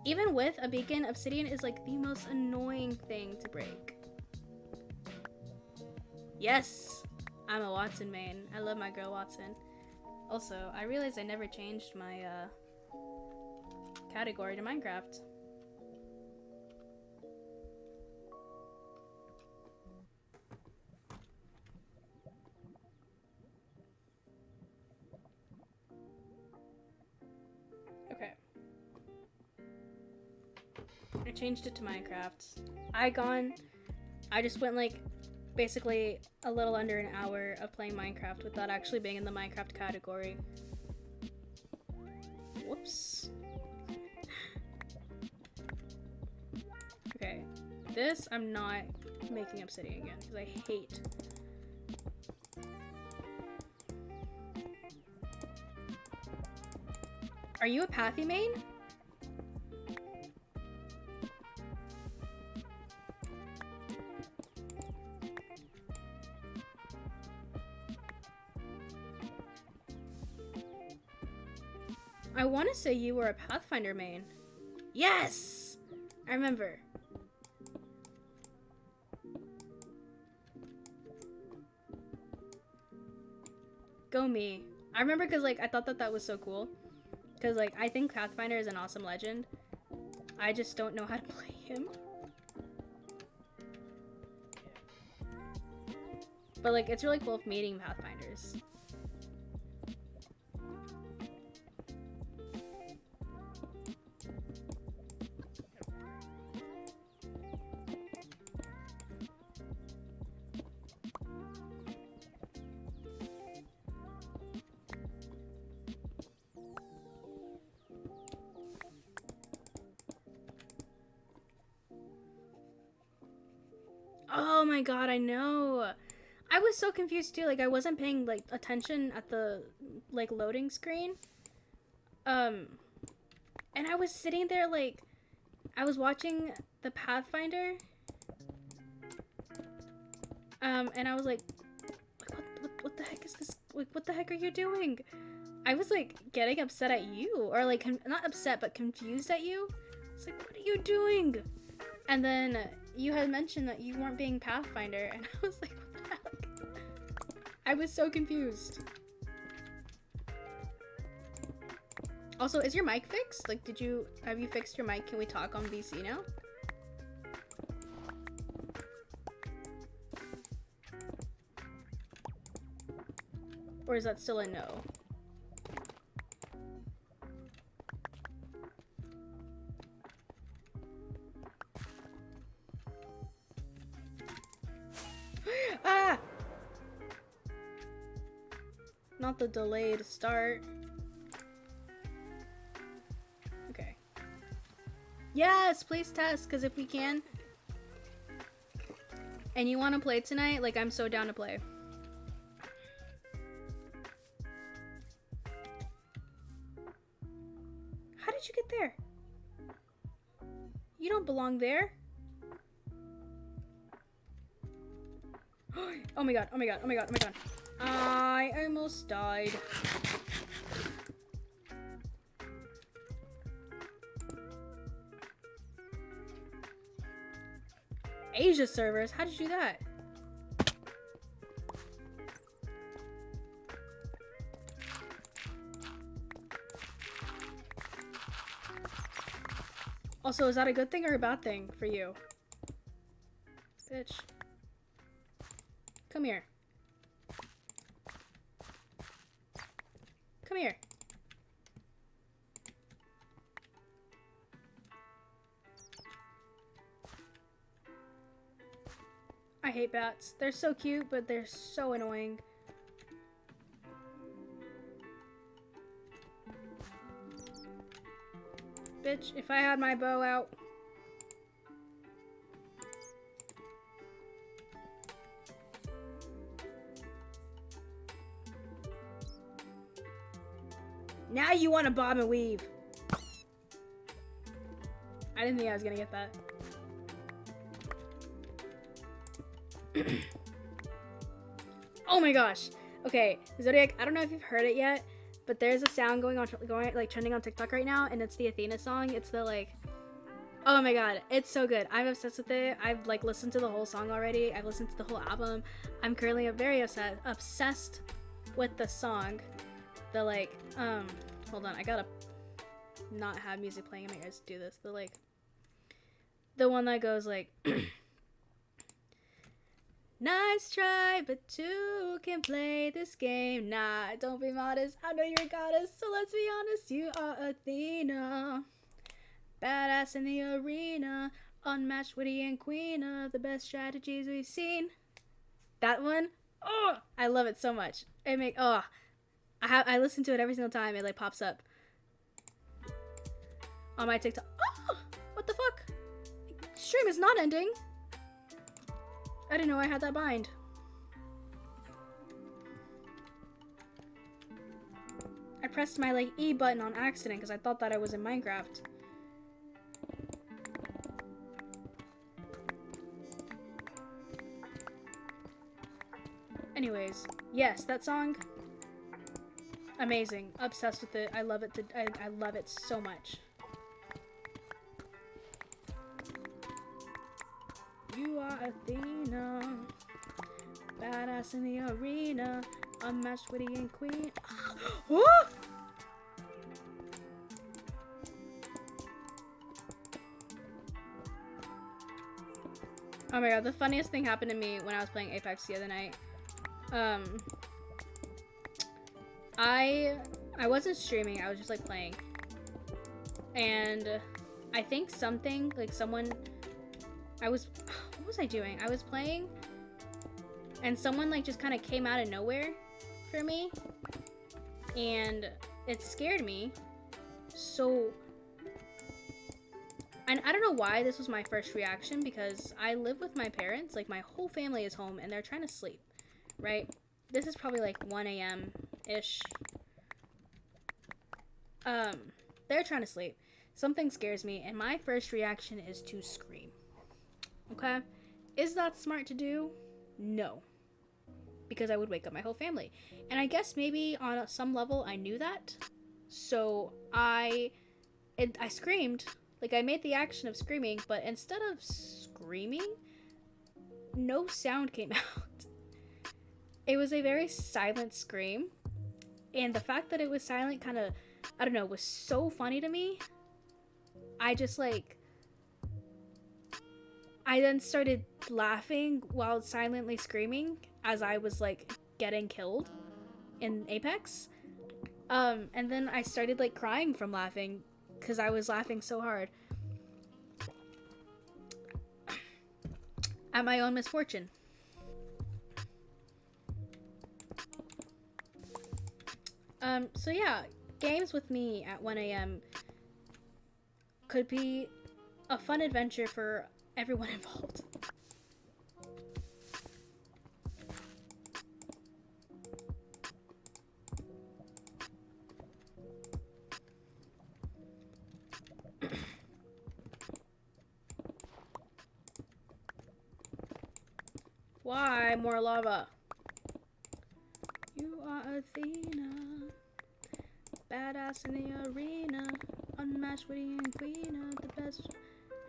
A: Even with a beacon, obsidian is like the most annoying thing to break. Yes! I'm a Watson main. I love my girl Watson. Also, I realized I never changed my category to Minecraft. Okay. I changed it to Minecraft. I just went like basically a little under an hour of playing Minecraft without actually being in the Minecraft category. Whoops. Okay. This I'm not making Obsidian again because I hate. Are you a Pathy main? I want to say you were a Pathfinder main. Yes! I remember. Go me. I remember because, like, I thought that was so cool. Because, like, I think Pathfinder is an awesome legend. I just don't know how to play him. But, like, it's really cool meeting Pathfinders. Oh my god, I know. I was so confused too. Like, I wasn't paying, like, attention at the, like, loading screen. And I was sitting there, like, I was watching the Pathfinder. And I was like what the heck is this? Like, what the heck are you doing? I was, like, getting upset at you. Or, like, not upset, but confused at you. It's like, what are you doing? And then you had mentioned that you weren't being Pathfinder, and I was like, what the heck? I was so confused. Also, is your mic fixed? Like, have you fixed your mic? Can we talk on VC now? Or is that still a no? Ah! Not the delayed start. Okay. Yes, please test, because if we can, and you want to play tonight, like, I'm so down to play. How did you get there? You don't belong there. Oh my god, oh my god, oh my god, oh my god. I almost died. Asia servers? How did you do that? Also, is that a good thing or a bad thing for you? Bitch. Come here. Come here. I hate bats. They're so cute, but they're so annoying. Bitch, if I had my bow out. Now you want to bob and weave. I didn't think I was gonna get that. Oh my gosh. Okay, Zodiac, I don't know if you've heard it yet, but there's a sound going like trending on TikTok right now, and it's the Athena song. It's the, like, oh my god, it's so good. I'm obsessed with it. I've, like, listened to the whole song already. I've listened to the whole album. I'm currently very obsessed with the song. The, like, hold on, I gotta not have music playing in my ears to do this. The one that goes like, nice try, but two can play this game. Nah, don't be modest. I know you're a goddess, so let's be honest. You are Athena, badass in the arena, unmatched, witty, and queen of the best strategies we've seen. That one, oh, I love it so much. I listen to it every single time it, like, pops up on my TikTok. Oh, what the fuck? Stream is not ending. I didn't know I had that bind. I pressed my like E button on accident because I thought that I was in Minecraft. Anyways, yes, that song, amazing. Obsessed with it. I love it. I love it so much. You are Athena, badass in the arena, unmatched witty and queen. Woo! Oh my god, the funniest thing happened to me when I was playing Apex the other night. I wasn't streaming, I was just like playing. And I think something, like someone, what was I doing? I was playing and someone like just kind of came out of nowhere for me. And it scared me. So, and I don't know why this was my first reaction because I live with my parents, like my whole family is home and they're trying to sleep, right? This is probably like 1 a.m.-ish. They're trying to sleep. Something scares me and my first reaction is to scream. Okay? Is that smart to do? No. Because I would wake up my whole family. And I guess maybe on some level I knew that. So I screamed. Like I made the action of screaming, but instead of screaming, no sound came out. It was a very silent scream. And the fact that it was silent kind of, I don't know, was so funny to me. I just like, I then started laughing while silently screaming as I was like getting killed in Apex. And then I started like crying from laughing because I was laughing so hard at my own misfortune. So yeah, games with me at 1 a.m. could be a fun adventure for everyone involved. Why more lava? You are Athena, badass in the arena, unmatched witty and queen of the best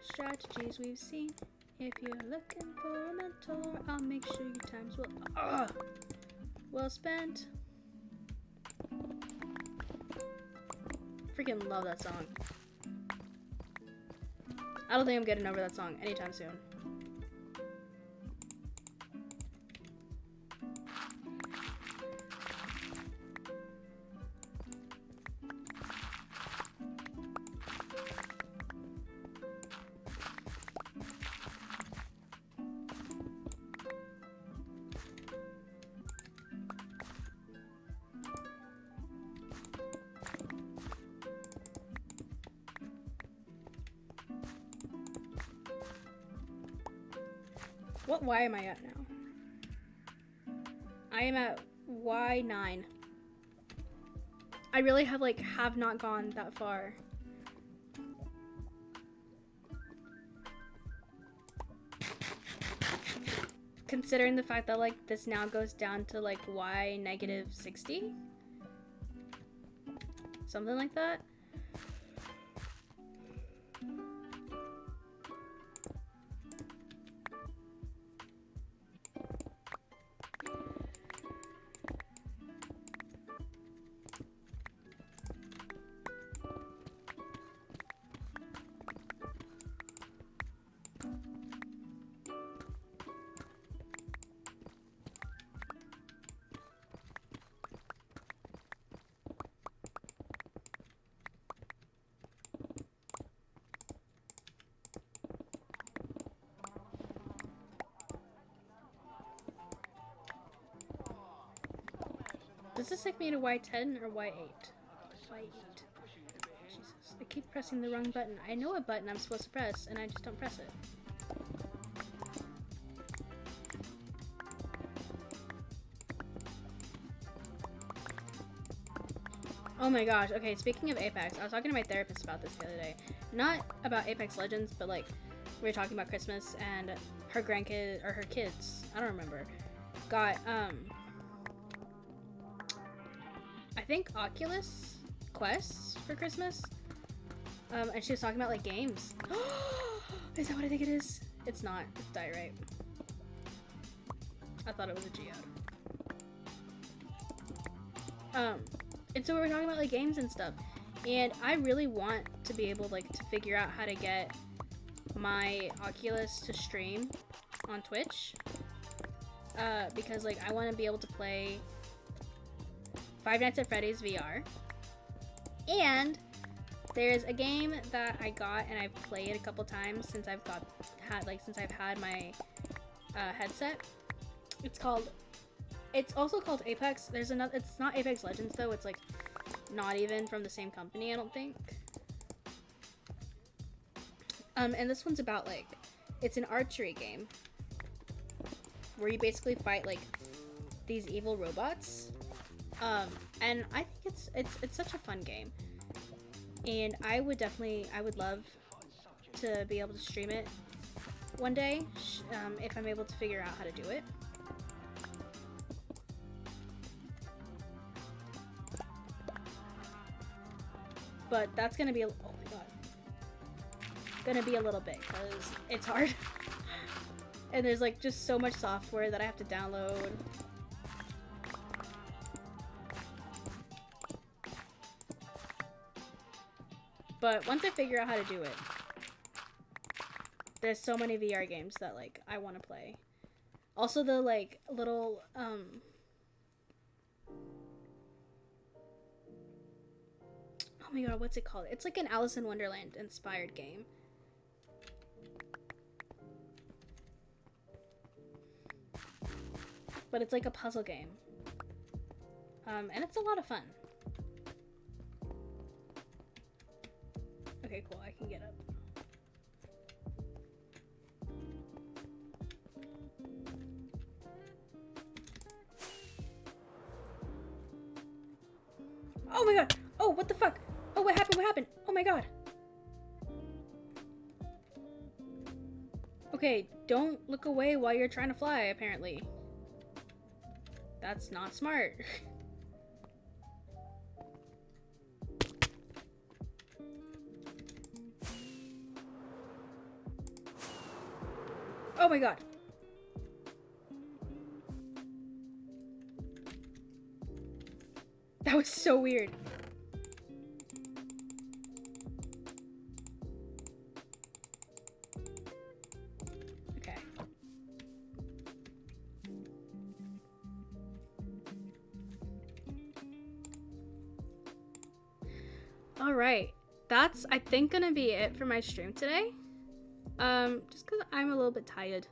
A: strategies we've seen. If you're looking for a mentor, I'll make sure your time's well spent. Freaking love that song. I don't think I'm getting over that song anytime soon. What Y am I at now? I am at Y9. I really have not gone that far. Considering the fact that like this now goes down to like Y -60? Something like that. Does this take me to Y10 or Y8? Y8. Jesus, I keep pressing the wrong button. I know what button I'm supposed to press, and I just don't press it. Oh my gosh. Okay, speaking of Apex, I was talking to my therapist about this the other day. Not about Apex Legends, but like we were talking about Christmas and her grandkids or her kids, I don't remember, got I think Oculus Quests for Christmas. And she was talking about like games. Is that what I think it is? It's not. It's Diorite. I thought it was a geode. And so we were talking about like games and stuff. And I really want to be able like to figure out how to get my Oculus to stream on Twitch. Because like I want to be able to play Five Nights at Freddy's VR. And there's a game that I got and I've played a couple times since I've had my headset. It's also called Apex. There's another. It's not Apex Legends though. It's like not even from the same company, I don't think. And this one's about like, it's an archery game where you basically fight like these evil robots. And I think it's such a fun game. And I would love to be able to stream it one day, if I'm able to figure out how to do it. But that's gonna be, oh my god, gonna be a little bit, because it's hard. And there's like just so much software that I have to download. But once I figure out how to do it, there's so many VR games that like I want to play. Also the like little oh my god, what's it called? It's like an Alice in Wonderland inspired game. But it's like a puzzle game. And it's a lot of fun. Okay, cool, I can get up. Oh my god! Oh, what the fuck? Oh, what happened? What happened? Oh my god! Okay, don't look away while you're trying to fly, apparently. That's not smart. Oh my god. That was so weird. Okay. All right. That's, I think, gonna be it for my stream today. Just because I'm a little bit tired.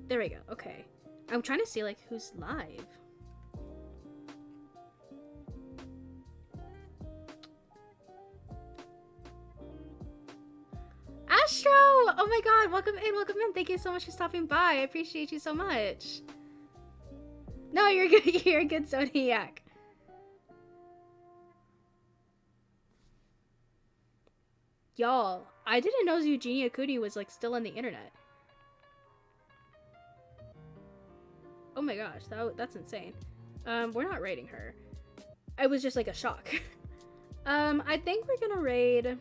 A: There we go. Okay. I'm trying to see, like, who's live. Astro! Oh my god, welcome in, welcome in. Thank you so much for stopping by. I appreciate you so much. No, you're good. You're a good Zodiac. Y'all, I didn't know Eugenia Cudi was like still on the internet. Oh my gosh, that's insane. We're not raiding her. It was just like a shock. I think we're gonna raid.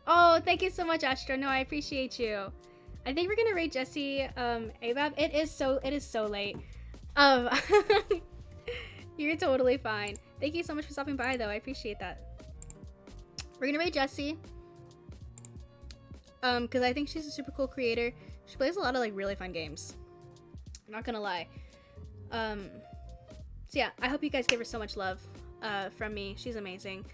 A: Oh, thank you so much, Astro. No, I appreciate you. I think we're gonna raid Jesse, Abab. It is so late. You're totally fine. Thank you so much for stopping by, though. I appreciate that. We're gonna raid Jessie. Because I think she's a super cool creator. She plays a lot of, like, really fun games. I'm not gonna lie. So yeah, I hope you guys give her so much love, from me. She's amazing.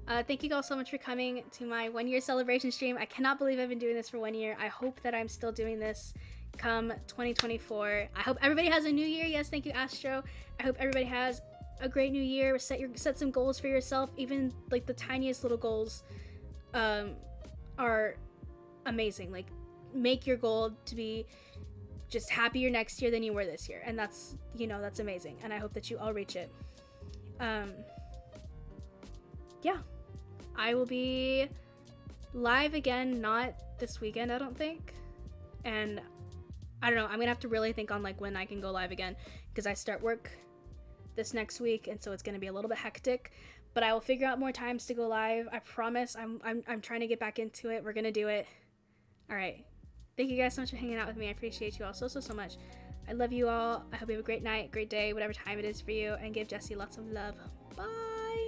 A: Thank you all so much for coming to my 1 year celebration stream. I cannot believe I've been doing this for 1 year. I hope that I'm still doing this come 2024. I hope everybody has a new year. Yes, thank you, Astro. I hope everybody has a great new year. Set some goals for yourself, even like the tiniest little goals. are amazing. Like, make your goal to be just happier next year than you were this year, and that's, you know, that's amazing, and I hope that you all reach it. Yeah, I will be live again, not this weekend, I don't think, and I don't know, I'm gonna have to really think on like when I can go live again, because I start work this next week, and so it's gonna be a little bit hectic, but I will figure out more times to go live. I promise. I'm trying to get back into it. We're gonna do it. All right. Thank you guys so much for hanging out with me. I appreciate you all so much. I love you all. I hope you have a great night, great day, whatever time it is for you, and give Jessie lots of love. Bye.